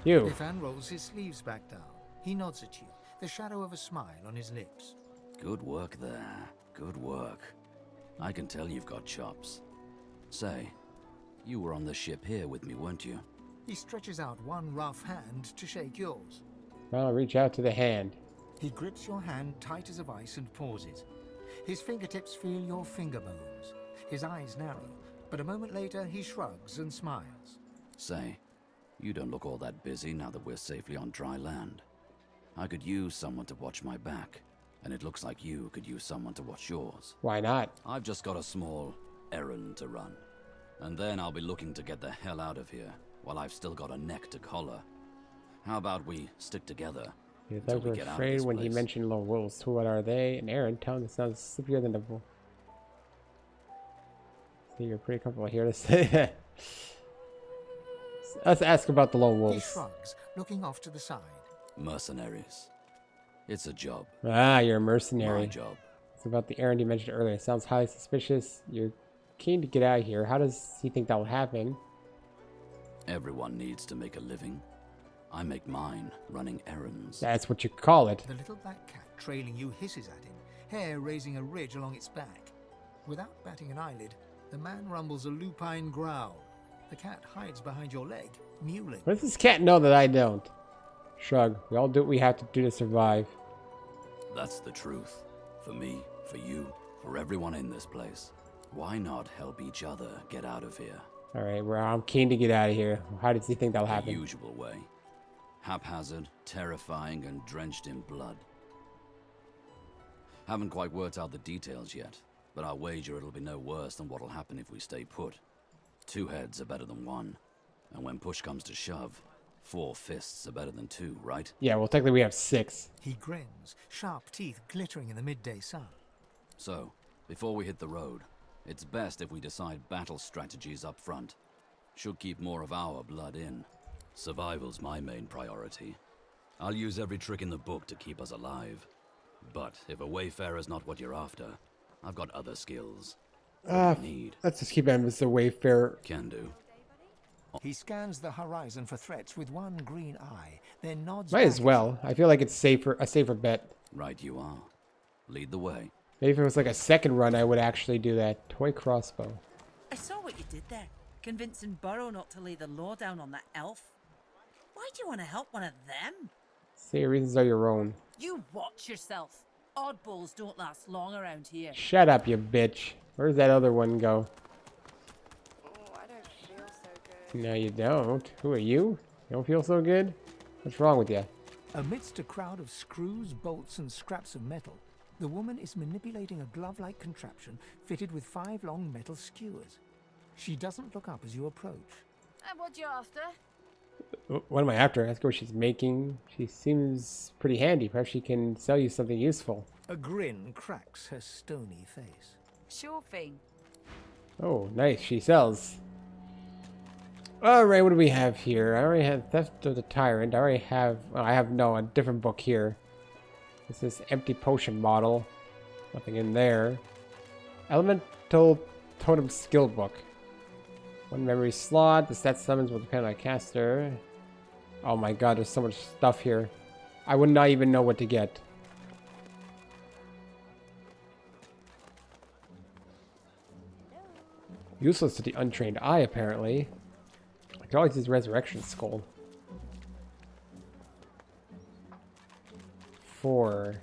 You. Ifan rolls his sleeves back down. He nods at you, the shadow of a smile on his lips. Good work there. Good work. I can tell you've got chops. Say, you were on the ship here with me, weren't you? He stretches out one rough hand to shake yours. Well, reach out to the hand. He grips your hand tight as a vice and pauses. His fingertips feel your finger bones. His eyes narrow, but a moment later he shrugs and smiles. Say, you don't look all that busy now that we're safely on dry land. I could use someone to watch my back, and it looks like you could use someone to watch yours. Why not? I've just got a small errand to run, and then I'll be looking to get the hell out of here while I've still got a neck to collar. How about we stick together? His legs were afraid when he mentioned lone wolves. What are they? An errand tongue that sounds slippier than the bull. So you're pretty comfortable here to say that. Let's ask about the lone He wolves. shrugs, looking off to the side. Mercenaries. It's a job. Ah, you're a mercenary. My job. It's about the errand you mentioned earlier. It sounds highly suspicious. You're keen to get out of here. How does he think that will happen? Everyone needs to make a living. I make mine running errands. That's what you call it. The little black cat trailing you hisses at him, hair raising a ridge along its back. Without batting an eyelid, the man rumbles a lupine growl. The cat hides behind your leg, mewling. What does this cat know that I don't? Shrug. We all do what we have to do to survive. That's the truth. For me, for you, for everyone in this place. Why not help each other get out of here? Alright, well, I'm keen to get out of here. How does he think that'll The happen? usual way. Haphazard, terrifying, and drenched in blood. Haven't quite worked out the details yet, but I'll wager it'll be no worse than what'll happen if we stay put. 2 heads are better than 1, and when push comes to shove, 4 fists are better than 2, right? Yeah, well, technically we have 6. He grins, sharp teeth glittering in the midday sun. So, before we hit the road, it's best if we decide battle strategies up front. Should keep more of our blood in. Survival's my main priority. I'll use every trick in the book to keep us alive. But if a wayfarer's not what you're after, I've got other skills. What do you need? Let's just keep him as a wayfarer. Can do. He scans the horizon for threats with one green eye, then nods Might back as at well. I feel like it's a safer bet. Right you are. Lead the way. Maybe if it was like a second run, I would actually do that. Toy crossbow. I saw what you did there, convincing Burrow not to lay the law down on that elf. Why do you want to help one of them? Say your reasons are your own. You watch yourself. Oddballs don't last long around here. Shut up, you bitch. Where's that other one go? Oh, I don't feel so good. No, you don't. Who are you? You don't feel so good? What's wrong with you? Amidst a crowd of screws, bolts, and scraps of metal, the woman is manipulating a glove-like contraption fitted with 5 long metal skewers. She doesn't look up as you approach. And what you after? What am I after? Ask her what she's making. She seems pretty handy. Perhaps she can sell you something useful. A grin cracks her stony face. Sure thing. Oh, nice. She sells. Alright, what do we have here? I already had Theft of the Tyrant. I already have... Oh, I have, no, a different book here. This is Empty Potion Bottle. Nothing in there. Elemental Totem Skill Book. 1 memory slot. The stat summons will depend on a caster. Oh my god, there's so much stuff here. I would not even know what to get. Useless to the untrained eye, apparently. I can always use Resurrection Skull. 4.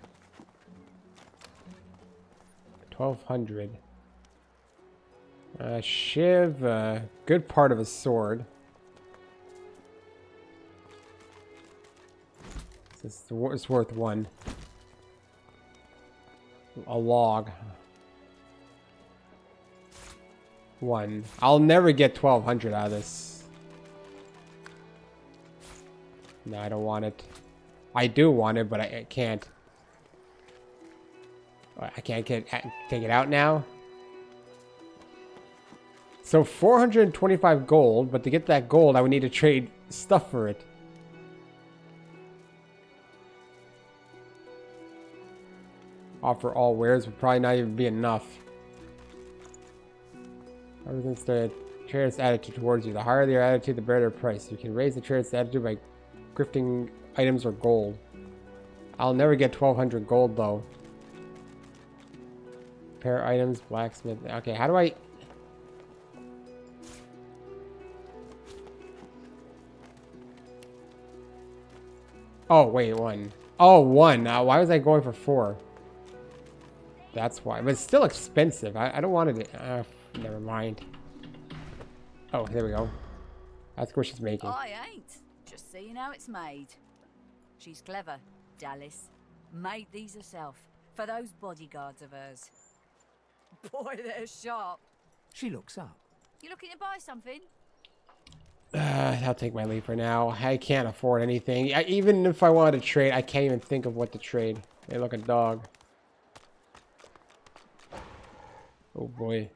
1200. Shiv, good part of a sword. It's worth 1. A log. 1. I'll never get 1200 out of this. No, I don't want it. I do want it, but I can't. I can't take it out now. So 425 gold, but to get that gold, I would need to trade stuff for it. offer all wares would probably not even be enough. Ever since the trader's attitude towards you, the higher their attitude, the better their price. You can raise the trader's attitude by grifting items or gold. I'll never get 1,200 gold though. Repair items, blacksmith. Okay, how do I... Oh, wait, 1. Oh, 1. Now, why was I going for 4? That's why. But it's still expensive. I don't want it. Never mind. Oh, there we go. That's what she's making. I ain't. Just seeing how it's made. She's clever, Dallas. Made these herself. For those bodyguards of hers. Boy, they're sharp. She looks up. You looking to buy something? I'll take my leave for now. I can't afford anything. Even if I wanted to trade, I can't even think of what to trade. Hey, look, a dog. Oh boy.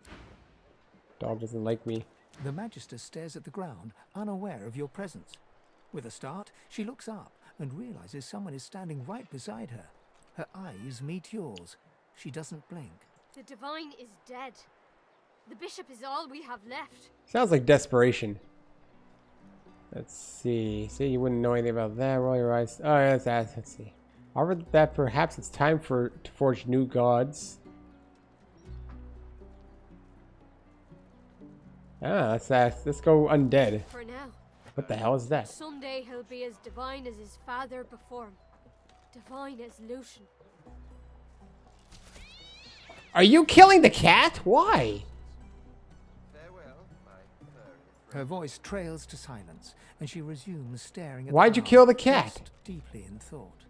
Dog doesn't like me. The Magister stares at the ground, unaware of your presence. With a start, she looks up and realizes someone is standing right beside her. Her eyes meet yours. She doesn't blink. The Divine is dead. The Bishop is all we have left. Sounds like desperation. Let's see. See, you wouldn't know anything about that. Roll your eyes. Oh, yeah, let's see. Offer that perhaps it's time to forge new gods. Ah, let's go undead. For now. What the hell is that? Someday he'll be as divine as his father before him. Divine as Lucian. Are you killing the cat? Why? Her voice trails to silence, and she resumes staring at Why'd the you ground, kill the cat? lost deeply in thought.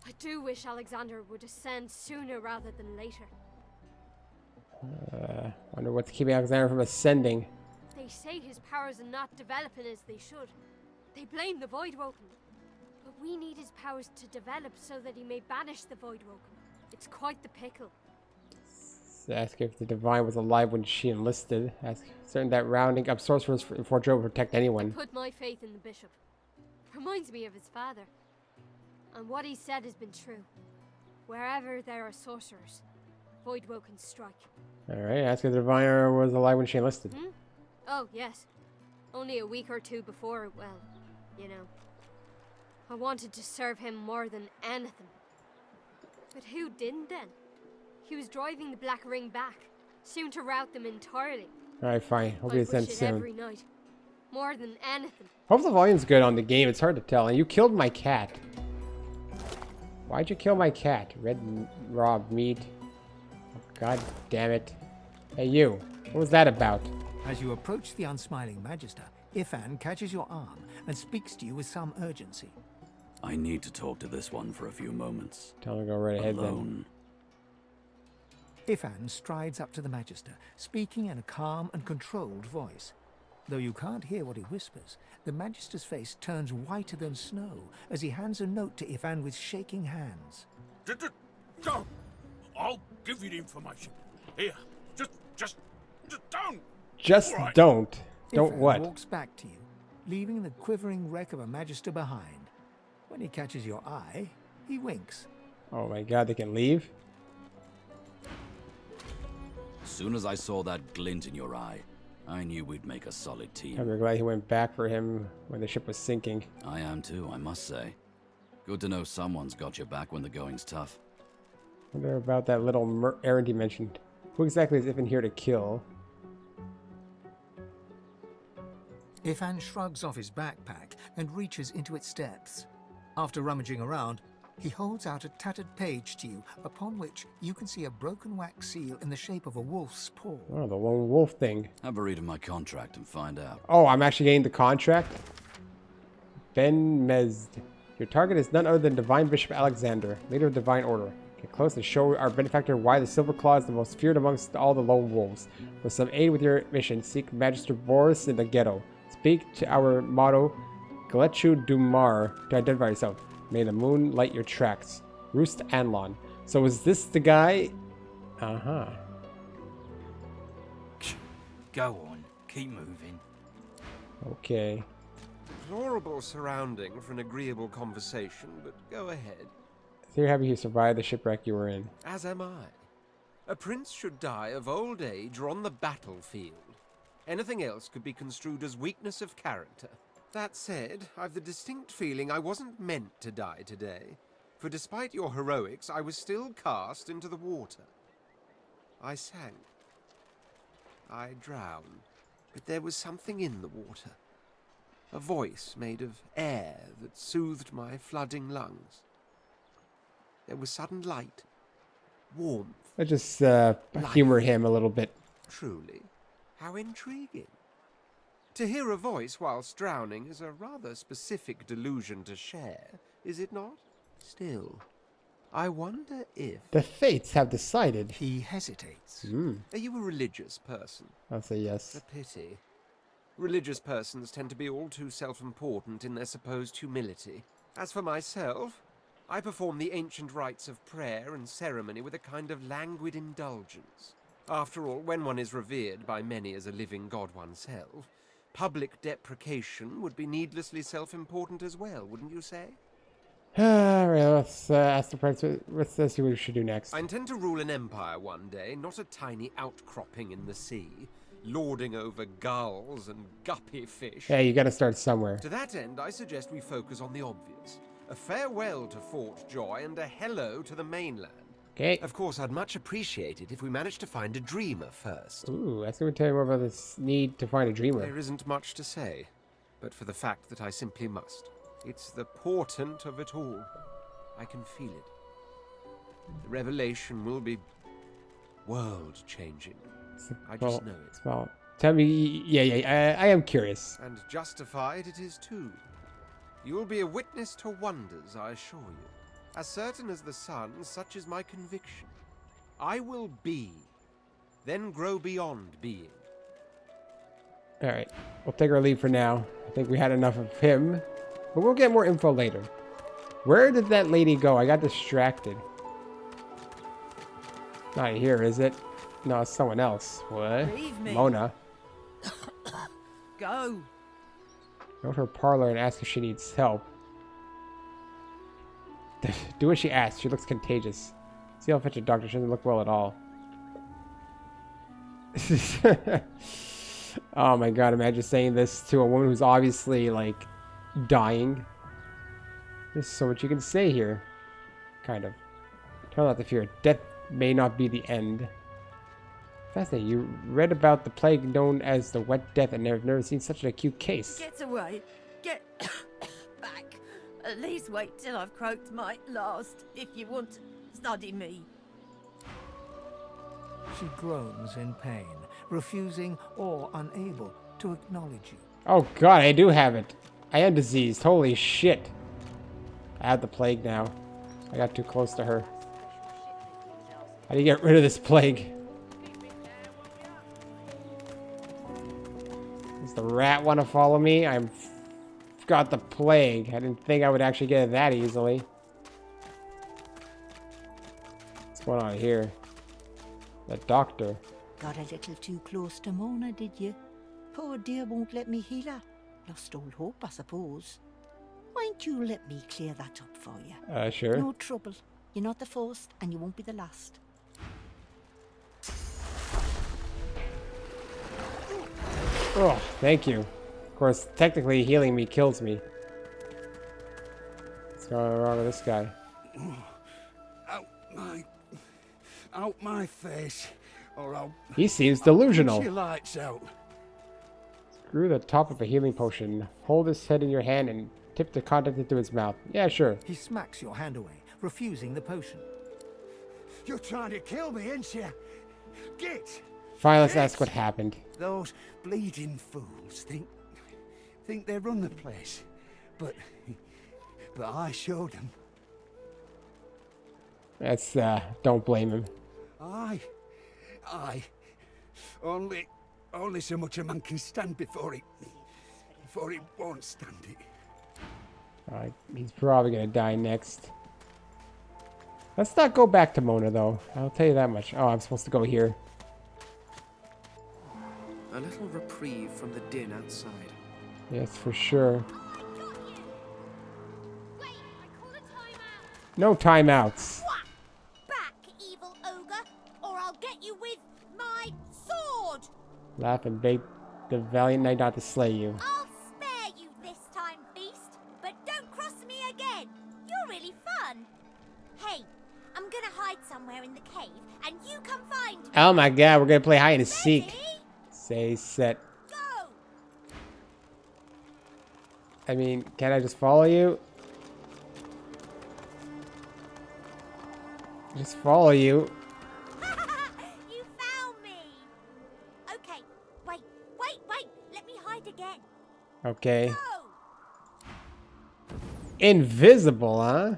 I do wish Alexander would ascend sooner rather than later. Wonder what's keeping Alexander from ascending. They say his powers are not developing as they should. They blame the Voidwoken. But we need his powers to develop so that he may banish the Voidwoken. It's quite the pickle. Ask if the Divine was alive when she enlisted. Ask certain that rounding up sorcerers for Joe will protect anyone. Put my faith in the Bishop. Reminds me of his father. And what he said has been true. Wherever there are sorcerers, Voidwoken strike. Alright, ask if the Divine was alive when she enlisted. Hmm? Oh, yes. Only a week or two before, well, you know. I wanted to serve him more than anything. But who didn't then? He was driving the Black Ring back, soon to rout them entirely. Alright, fine. Hope he ascends soon. Every night. More than anything. Hope the volume's good on the game. It's hard to tell. And you killed my cat. Why'd you kill my cat? Red raw meat. God damn it. Hey, you. What was that about? As you approach the unsmiling Magister, Ifan catches your arm and speaks to you with some urgency. I need to talk to this one for a few moments. Tell her to go right ahead Alone. then. Ifan strides up to the Magister, speaking in a calm and controlled voice. Though you can't hear what he whispers, the Magister's face turns whiter than snow as he hands a note to Ifan with shaking hands. Don't! I'll give you the information. Here, just don't! Just right. don't. Don't Ifan what? walks back to you, leaving the quivering wreck of a Magister behind. When he catches your eye, he winks. Oh my god, they can leave? As soon as I saw that glint in your eye, I knew we'd make a solid team. I'm glad he went back for him when the ship was sinking. I am too, I must say. Good to know someone's got your back when the going's tough. Wonder about that little errand he mentioned. Who exactly is Ifan here to kill? Ifan shrugs off his backpack and reaches into its depths. After rummaging around, he holds out a tattered page to you, upon which you can see a broken wax seal in the shape of a wolf's paw. Oh, the lone wolf thing. Have a read of my contract and find out. Oh, I'm actually getting the contract? Ben Mezd. Your target is none other than Divine Bishop Alexander, leader of Divine Order. Get close and show our benefactor why the Silver Claw is the most feared amongst all the lone wolves. For some aid with your mission, seek Magister Boris in the ghetto. Speak to our motto, Galechu Dumar, to identify yourself. May the moon light your tracks. Roost Anlon. So is this the guy? Uh-huh. Go on, keep moving. Okay. Deplorable surrounding for an agreeable conversation, but go ahead. So you're happy you survived the shipwreck you were in. As am I. A prince should die of old age or on the battlefield. Anything else could be construed as weakness of character. That said, I've the distinct feeling I wasn't meant to die today. For despite your heroics, I was still cast into the water. I sank. I drowned. But there was something in the water. A voice made of air that soothed my flooding lungs. There was sudden light, warmth. Let's just humor him a little bit. Truly, how intriguing. To hear a voice whilst drowning is a rather specific delusion to share, is it not? Still, I wonder if... The fates have decided. He hesitates. Are you a religious person? I'll say yes. A pity. Religious persons tend to be all too self-important in their supposed humility. As for myself, I perform the ancient rites of prayer and ceremony with a kind of languid indulgence. After all, when one is revered by many as a living god oneself, public deprecation would be needlessly self-important as well, wouldn't you say? Alright, let's ask the prince. Let's see what we should do next. I intend to rule an empire one day, not a tiny outcropping in the sea, lording over gulls and guppy fish. Yeah, you gotta start somewhere. To that end, I suggest we focus on the obvious. A farewell to Fort Joy and a hello to the mainland. Okay. Of course, I'd much appreciate it if we managed to find a dreamer first. Ooh, that's going to tell you more about this need to find a dreamer. There isn't much to say, but for the fact that I simply must. It's the portent of it all. I can feel it. The revelation will be world-changing. I just know it. Well, tell me, yeah, I am curious. And justified it is too. You will be a witness to wonders, I assure you. As certain as the sun, such is my conviction. I will be, then grow beyond being. Alright, we'll take our leave for now. I think we had enough of him, but we'll get more info later. Where did that lady go? I got distracted. Not here, is it? No, it's someone else. What? Leave me. Mona. Go. Go to her parlor and ask if she needs help. Do what she asks. She looks contagious. See, I'll fetch a doctor. She doesn't look well at all. Oh my god, imagine saying this to a woman who's obviously, like, dying. There's so much you can say here. Kind of. Try not to fear. Death may not be the end. Fascinating. You read about the plague known as the Wet Death and have never seen such an acute case. Get away. Get back. At least wait till I've croaked my last, if you want to study me. She groans in pain, refusing or unable to acknowledge you. Oh god, I do have it. I am diseased. Holy shit. I have the plague now. I got too close to her. How do you get rid of this plague? Does the rat want to follow me? I've got the plague. I didn't think I would actually get it that easily. What's going on here? The doctor. Got a little too close to Mona, did you? Poor dear won't let me heal her. Lost all hope, I suppose. Why don't you let me clear that up for you? Sure. No trouble. You're not the first, and you won't be the last. Oh, thank you. Of course, technically healing me kills me. What's going wrong with this guy? Out my face, or I'll... He seems delusional. Punch your lights out. Screw the top of a healing potion. Hold his head in your hand and tip the contents into his mouth. Yeah, sure. He smacks your hand away, refusing the potion. You're trying to kill me, ain't you? Get! Fine, let's ask what happened. Those bleeding fools think they run the place, but I showed them. That's don't blame him. Aye. Only so much a man can stand before he won't stand it. He's probably gonna die next. Let's not go back to Mona though. I'll tell you that much. Oh, I'm supposed to go here. A little reprieve from the din outside. Yes, for sure. No timeouts. Back, evil ogre, or I'll get you with my sword! Laugh and beg the valiant knight not to slay you. I'll spare you this time, beast, but don't cross me again. You're really fun. Hey, I'm gonna hide somewhere in the cave, and you come find me. Oh my god, we're gonna play hide and seek. Say set. Go! I mean, can I just follow you? Just follow you. You found me. Okay, wait. Let me hide again. Okay. Go! Invisible, huh?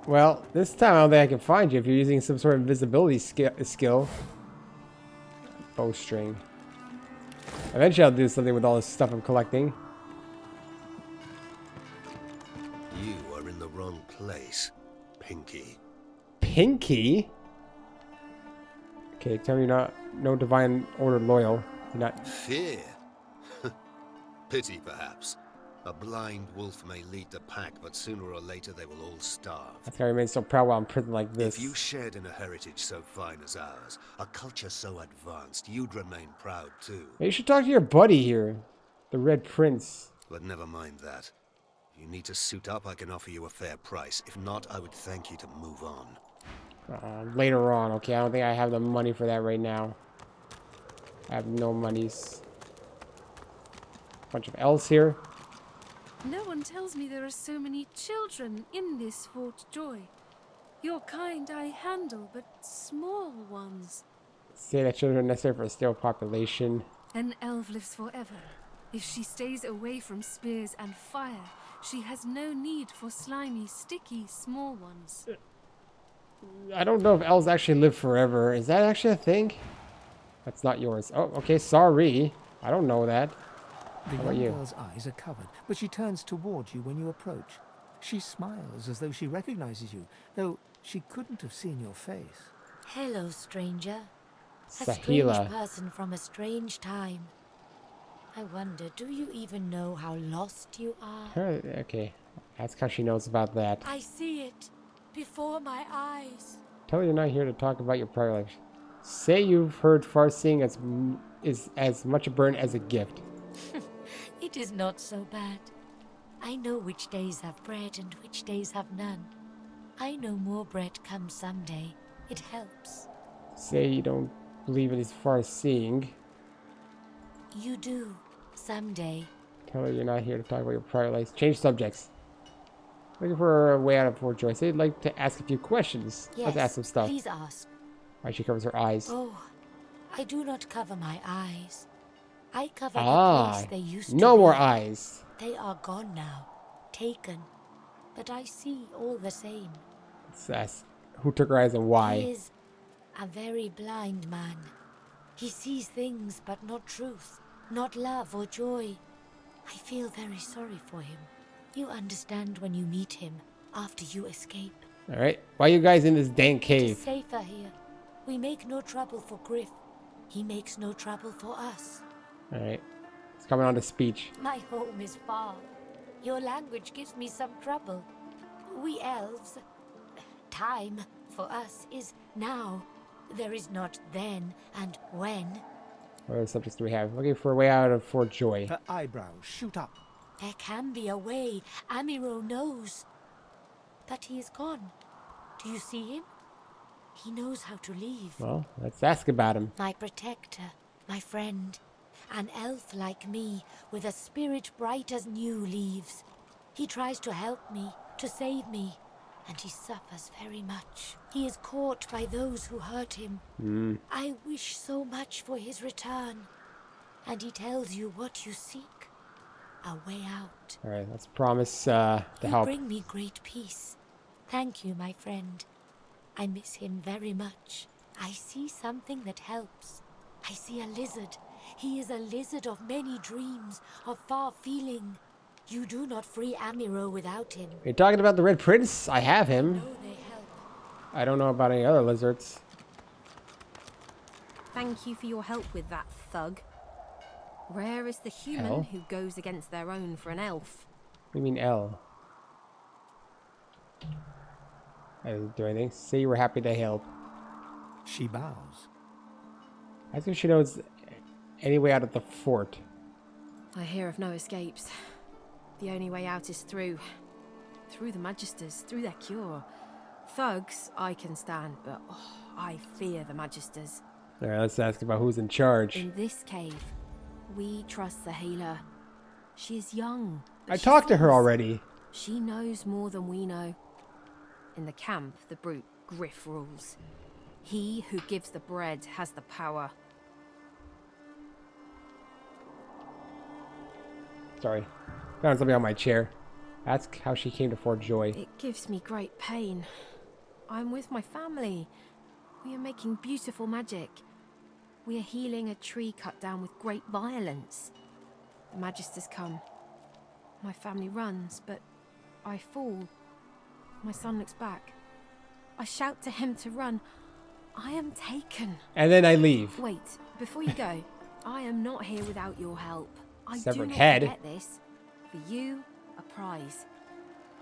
Well, this time I don't think I can find you if you're using some sort of invisibility skill. Bowstring. Eventually I'll do something with all this stuff I'm collecting. You are in the wrong place, Pinky. Pinky? Okay, tell me you're not no divine order loyal. You're not. Fear? Pity, perhaps. A blind wolf may lead the pack, but sooner or later they will all starve. That's why I remain so proud while I'm in prison like this. If you shared in a heritage so fine as ours, a culture so advanced, you'd remain proud too. You should talk to your buddy here, the Red Prince. But never mind that. If you need to suit up, I can offer you a fair price. If not, I would thank you to move on. Later on, okay? I don't think I have the money for that right now. I have no monies. Bunch of elves here. No one tells me there are so many children in this Fort Joy. Your kind I handle, but small ones. Say that children are necessary for a stable population. An elf lives forever. If she stays away from spears and fire, she has no need for slimy, sticky, small ones. I don't know if elves actually live forever. Is that actually a thing? That's not yours. Oh, okay, sorry. I don't know that. The How about young you? girl's eyes are covered, but she turns towards you when you approach. She smiles as though she recognizes you, though she couldn't have seen your face. Hello, stranger. A Sahila. strange person from a strange time. I wonder, do you even know how lost you are? Okay, that's how she knows about that. I see it before my eyes. Tell her you're not here to talk about your prior life. Say you've heard far-seeing is as much a burden as a gift. It is not so bad. I know which days have bread and which days have none. I know more bread comes someday. It helps. Say you don't believe it is far-seeing. You do, someday. Tell her you're not here to talk about your prior lives. Change subjects. Looking for a way out of Fort Joy. Say you'd like to ask a few questions. Let's ask some stuff. Please ask. Why she covers her eyes. Oh, I do not cover my eyes. I cover the place they used to no be. more eyes. They are gone now, taken. But I see all the same. Let's ask who took her eyes and why. He is a very blind man. He sees things but not truth, not love or joy. I feel very sorry for him. You understand when you meet him, after you escape. Alright, why are you guys in this dank It is cave? safer here. We make no trouble for Griff. He makes no trouble for us. Alright, it's coming on to speech. My home is far. Your language gives me some trouble. We elves... Time, for us, is now. There is not then and when. What other subjects do we have? Looking for a way out of Fort Joy. Her eyebrows shoot up. There can be a way. Amiro knows. But he is gone. Do you see him? He knows how to leave. Well, let's ask about him. My protector, my friend. An elf like me, with a spirit bright as new leaves. He tries to help me, to save me, and he suffers very much. He is caught by those who hurt him. I wish so much for his return. And he tells you what you seek. A way out. Alright, let's promise to You help. bring me great peace. Thank you, my friend. I miss him very much. I see something that helps. I see a lizard. He is a lizard of many dreams, of far feeling. You do not free Amiro without him. You're talking about the Red Prince? I have him. I don't know about any other lizards. Thank you for your help with that, thug. Rare is the human Hell. who goes against their own for an elf. You mean L? I didn't do anything. Say you were happy to help. She bows. I think she knows any way out of the fort. I hear of no escapes. The only way out is through. Through the Magisters, through their cure. Thugs, I can stand, but I fear the Magisters. Alright, let's ask about who's in charge. In this cave, we trust the healer. She is young. I talked to her already. She knows more than we know. In the camp, the brute Griff rules. He who gives the bread has the power. Sorry. Found something on my chair. Ask how she came to Fort Joy. It gives me great pain. I'm with my family. We are making beautiful magic. We are healing a tree cut down with great violence. The Magisters come. My family runs, but I fall. My son looks back. I shout to him to run. I am taken. And then I leave. Wait, before you go, I am not here without your help. I Severed do not head. forget this. For you, a prize.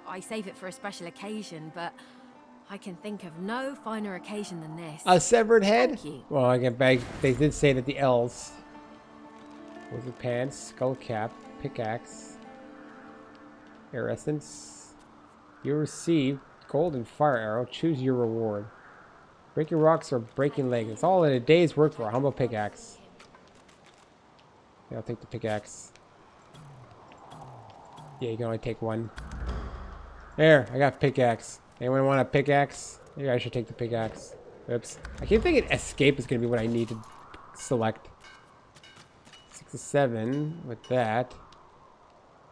I save it for a special occasion, but I can think of no finer occasion than this. A severed head? Thank you. Well, I get back. They did say that the L's. Wizard pants, skull cap, pickaxe, air essence. You receive golden fire arrow. Choose your reward. Breaking rocks or breaking legs. It's all in a day's work for a humble pickaxe. Yeah, I'll take the pickaxe. Yeah, you can only take one. There, I got pickaxe. Anyone want a pickaxe? Maybe I should take the pickaxe. Oops. I keep thinking escape is going to be what I need to select. 6 to 7 with that.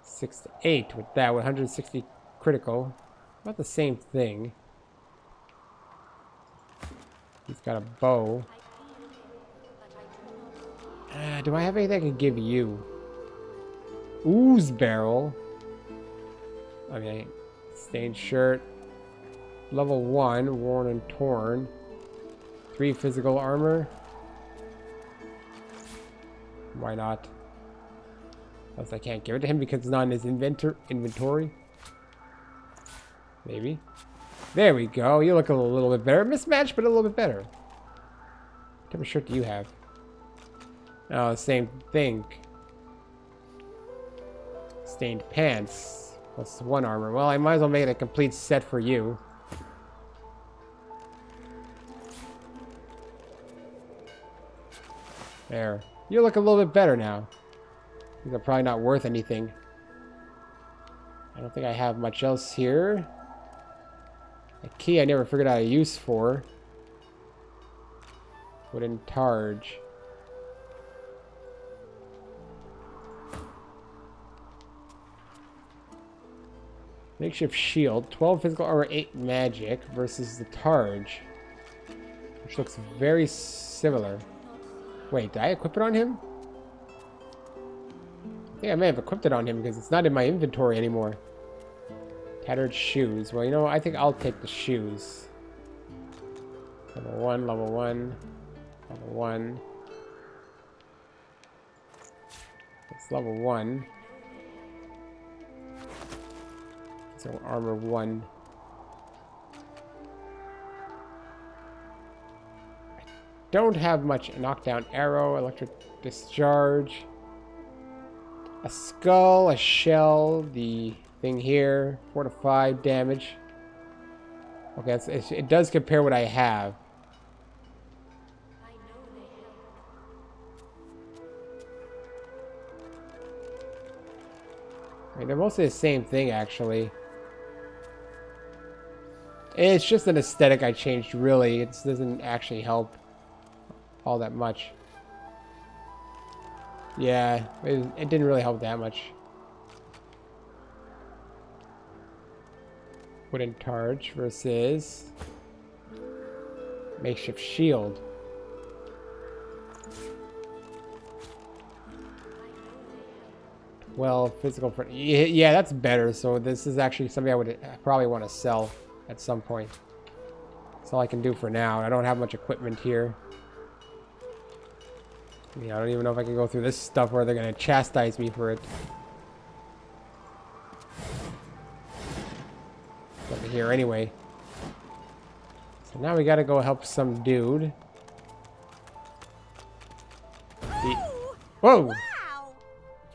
6 to 8 with that. 160 critical. About the same thing. He's got a bow. Do I have anything I can give you? Ooze barrel. I mean, stained shirt. Level 1, worn and torn. 3 physical armor. Why not? Unless I can't give it to him because it's not in his inventory. Maybe. There we go. You look a little bit better. Mismatched, but a little bit better. What type of shirt do you have? Oh, same thing. Stained pants. Plus 1 armor. Well, I might as well make it a complete set for you. There. You look a little bit better now. These are probably not worth anything. I don't think I have much else here. A key I never figured out a use for. Wooden targe. Makeshift shield. 12 physical armor, 8 magic versus the targe. Which looks very similar. Wait, did I equip it on him? I think I may have equipped it on him because it's not in my inventory anymore. Tattered shoes. Well, you know, I think I'll take the shoes. Level 1, level 1, level 1. It's level 1. So armor 1. Don't have much. Knockdown arrow, electric discharge, a skull, a shell, the thing here, 4 to 5 damage. Okay, it does compare what I have. I mean, they're mostly the same thing, actually. It's just an aesthetic I changed, really. It doesn't actually help all that much. Yeah, it didn't really help that much. Wooden targe versus makeshift shield. Well, physical for yeah, that's better. So this is actually something I would probably want to sell at some point. That's all I can do for now. I don't have much equipment here. Yeah, I don't even know if I can go through this stuff where they're gonna chastise me for it. here anyway. So now we gotta go help some dude. Whoa! Wow!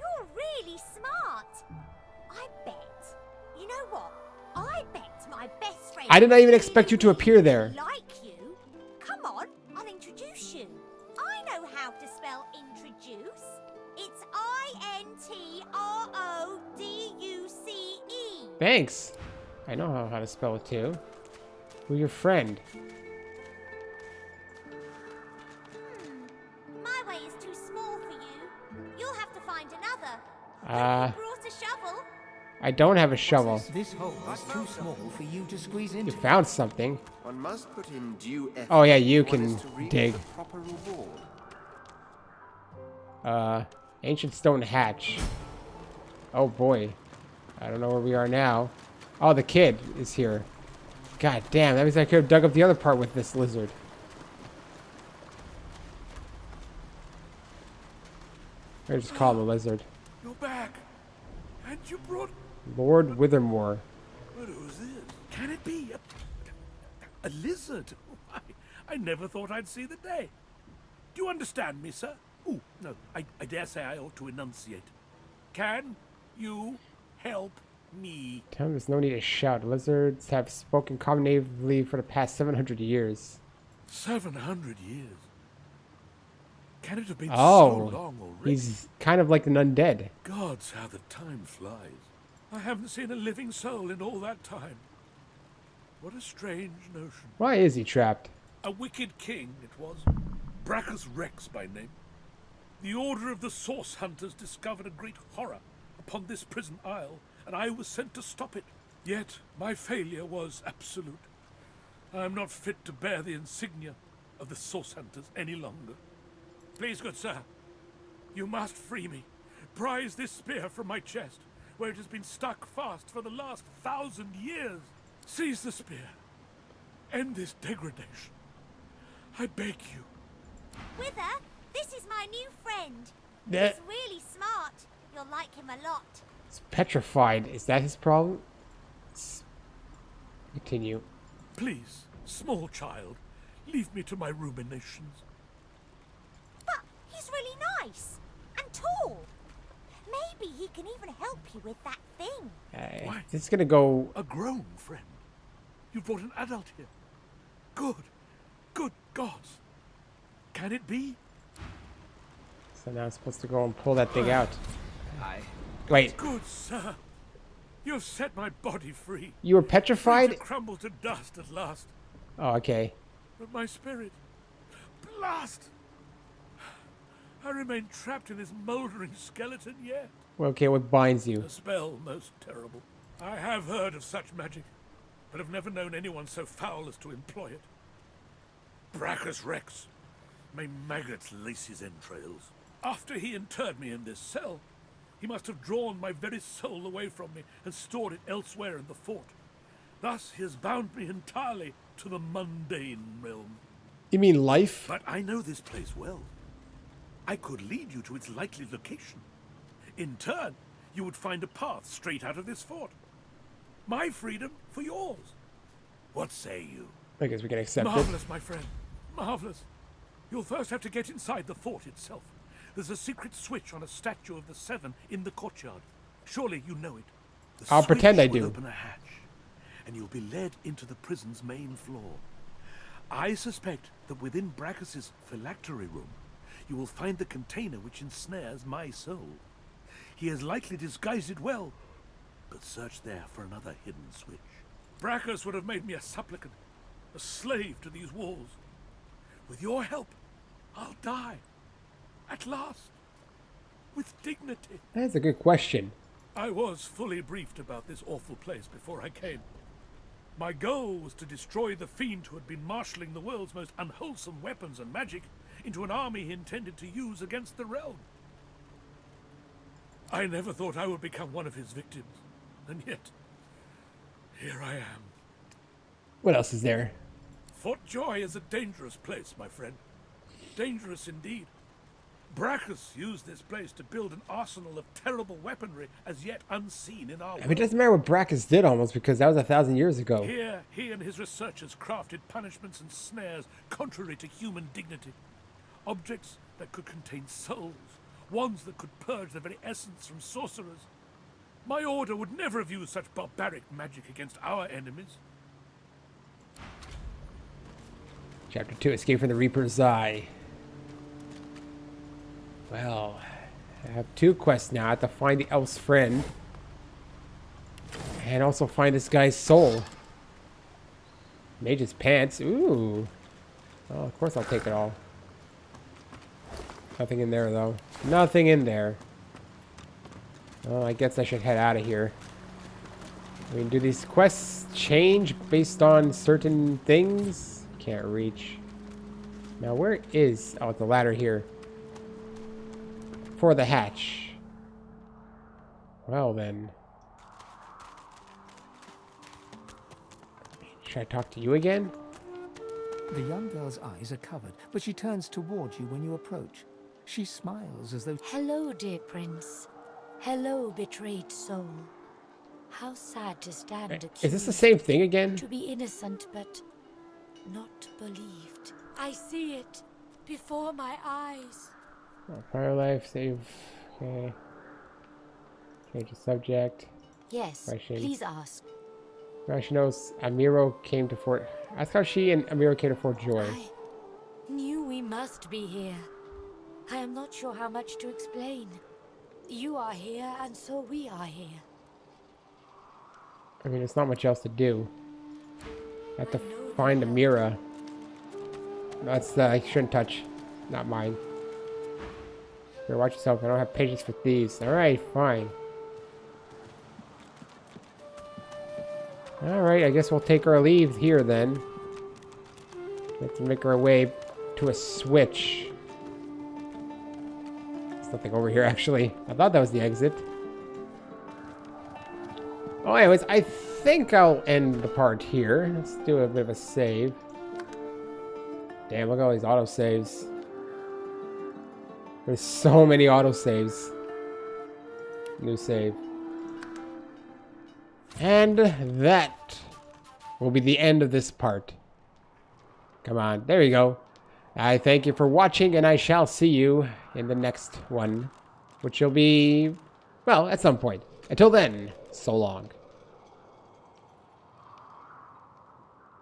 You're really smart. I bet. You know what? I bet my best friend... I did not even expect you to appear there. ...like you. Come on, I'll introduce you. I know how to spell introduce. It's I-N-T-R-O-D-U-C-E. Thanks. I know how to spell it too. Who's your friend? My way is too small for you. You'll have to find another. Uh, Brought a shovel. I don't have a shovel. This hole is too small for you to squeeze into. You found something. One must put in due effort. Oh yeah, you if one can is to reap dig. the proper reward. Ancient stone hatch. Oh boy. I don't know where we are now. Oh, the kid is here. God damn, that means I could have dug up the other part with this lizard. I just call him a lizard. You're back. And you brought... Lord Withermore. But who's this? Can it be a lizard? I never thought I'd see the day. Do you understand me, sir? Oh, no, I dare say I ought to enunciate. Can you help me? Tell him there's no need to shout. Lizards have spoken common natively for the past 700 years. 700 years? Can it have been Oh, so long already? he's kind of like an undead. Gods, how the time flies. I haven't seen a living soul in all that time. What a strange notion. Why is he trapped? A wicked king it was. Brachus Rex by name. The Order of the Source Hunters discovered a great horror upon this prison isle, and I was sent to stop it. Yet my failure was absolute. I am not fit to bear the insignia of the Source Hunters any longer. Please, good sir, you must free me. Prise this spear from my chest, where it has been stuck fast for the last 1,000 years. Seize the spear. End this degradation. I beg you. Wither, this is my new friend. That- He's really smart. You'll like him a lot. It's petrified. Is that his problem? Continue. Please, small child, leave me to my ruminations. But he's really nice and tall. Maybe he can even help you with that thing. It's gonna go. A grown friend. You brought an adult here. Good. Good gods. Can it be? So now I'm supposed to go and pull that thing out. Wait, Good sir. You have set my body free. you were Free petrified? to crumble to dust at last. Oh, okay. But my spirit, blast! I remain trapped in this mouldering skeleton yet. Well, okay, what binds you? A spell most terrible. I have heard of such magic, but have never known anyone so foul as to employ it. Brachus Rex, may maggots lace his entrails. After he interred me in this cell, he must have drawn my very soul away from me and stored it elsewhere in the fort. Thus he has bound me entirely to the mundane realm. You mean life? But I know this place well. I could lead you to its likely location. In turn, you would find a path straight out of this fort. My freedom for yours. What say you? I guess we can accept it. Marvelous, my friend. Marvelous. You'll first have to get inside the fort itself. There's a secret switch on a statue of the Seven in the courtyard. Surely you know it. The I'll pretend I switch will do. Open a hatch, and you'll be led into the prison's main floor. I suspect that within Brachus's phylactery room, you will find the container which ensnares my soul. He has likely disguised it well, but search there for another hidden switch. Brachus would have made me a supplicant, a slave to these walls. With your help, I'll die. At last. With dignity. That's a good question. I was fully briefed about this awful place before I came. My goal was to destroy the fiend who had been marshalling the world's most unwholesome weapons and magic into an army he intended to use against the realm. I never thought I would become one of his victims, and yet, here I am. What else is there? Fort Joy is a dangerous place, my friend. Dangerous indeed. Brachus used this place to build an arsenal of terrible weaponry as yet unseen in our I world. mean, it doesn't matter what Brachus did almost, because that was 1,000 years ago. Here, he and his researchers crafted punishments and snares contrary to human dignity. Objects that could contain souls, ones that could purge the very essence from sorcerers. My order would never have used such barbaric magic against our enemies. Chapter 2, Escape from the Reaper's Eye. Well, I have 2 quests now. I have to find the elf's friend. And also find this guy's soul. Mage's pants. Ooh. Oh, of course I'll take it all. Nothing in there, though. Nothing in there. Well, I guess I should head out of here. I mean, do these quests change based on certain things? Can't reach. Now, where is... Oh, it's the ladder here. For the hatch. Well, then. Should I talk to you again? The young girl's eyes are covered, but she turns towards you when you approach. She smiles as though... Hello, dear prince. Hello, betrayed soul. How sad to stand accused. Is this the same thing again? To be innocent, but not believed. I see it before my eyes. Oh, prior life, save. Okay. Change the subject. Yes, Raishin. please ask. Rashinos, Amiro came to Fort... Ask how she and Amiro came to Fort Joy. I knew we must be here. I am not sure how much to explain. You are here, and so we are here. I mean, there's not much else to do. I have to find Amira. That's I shouldn't touch. Not mine. Here, watch yourself. I don't have patience for thieves. Alright, fine. Alright, I guess we'll take our leave here then. Let's make our way to a switch. There's nothing over here, actually. I thought that was the exit. Oh, anyways, I think I'll end the part here. Let's do a bit of a save. Damn, look at all these autosaves. There's so many autosaves. New save. And that will be the end of this part. Come on, there you go. I thank you for watching, and I shall see you in the next one, which will be, well, at some point. Until then, so long.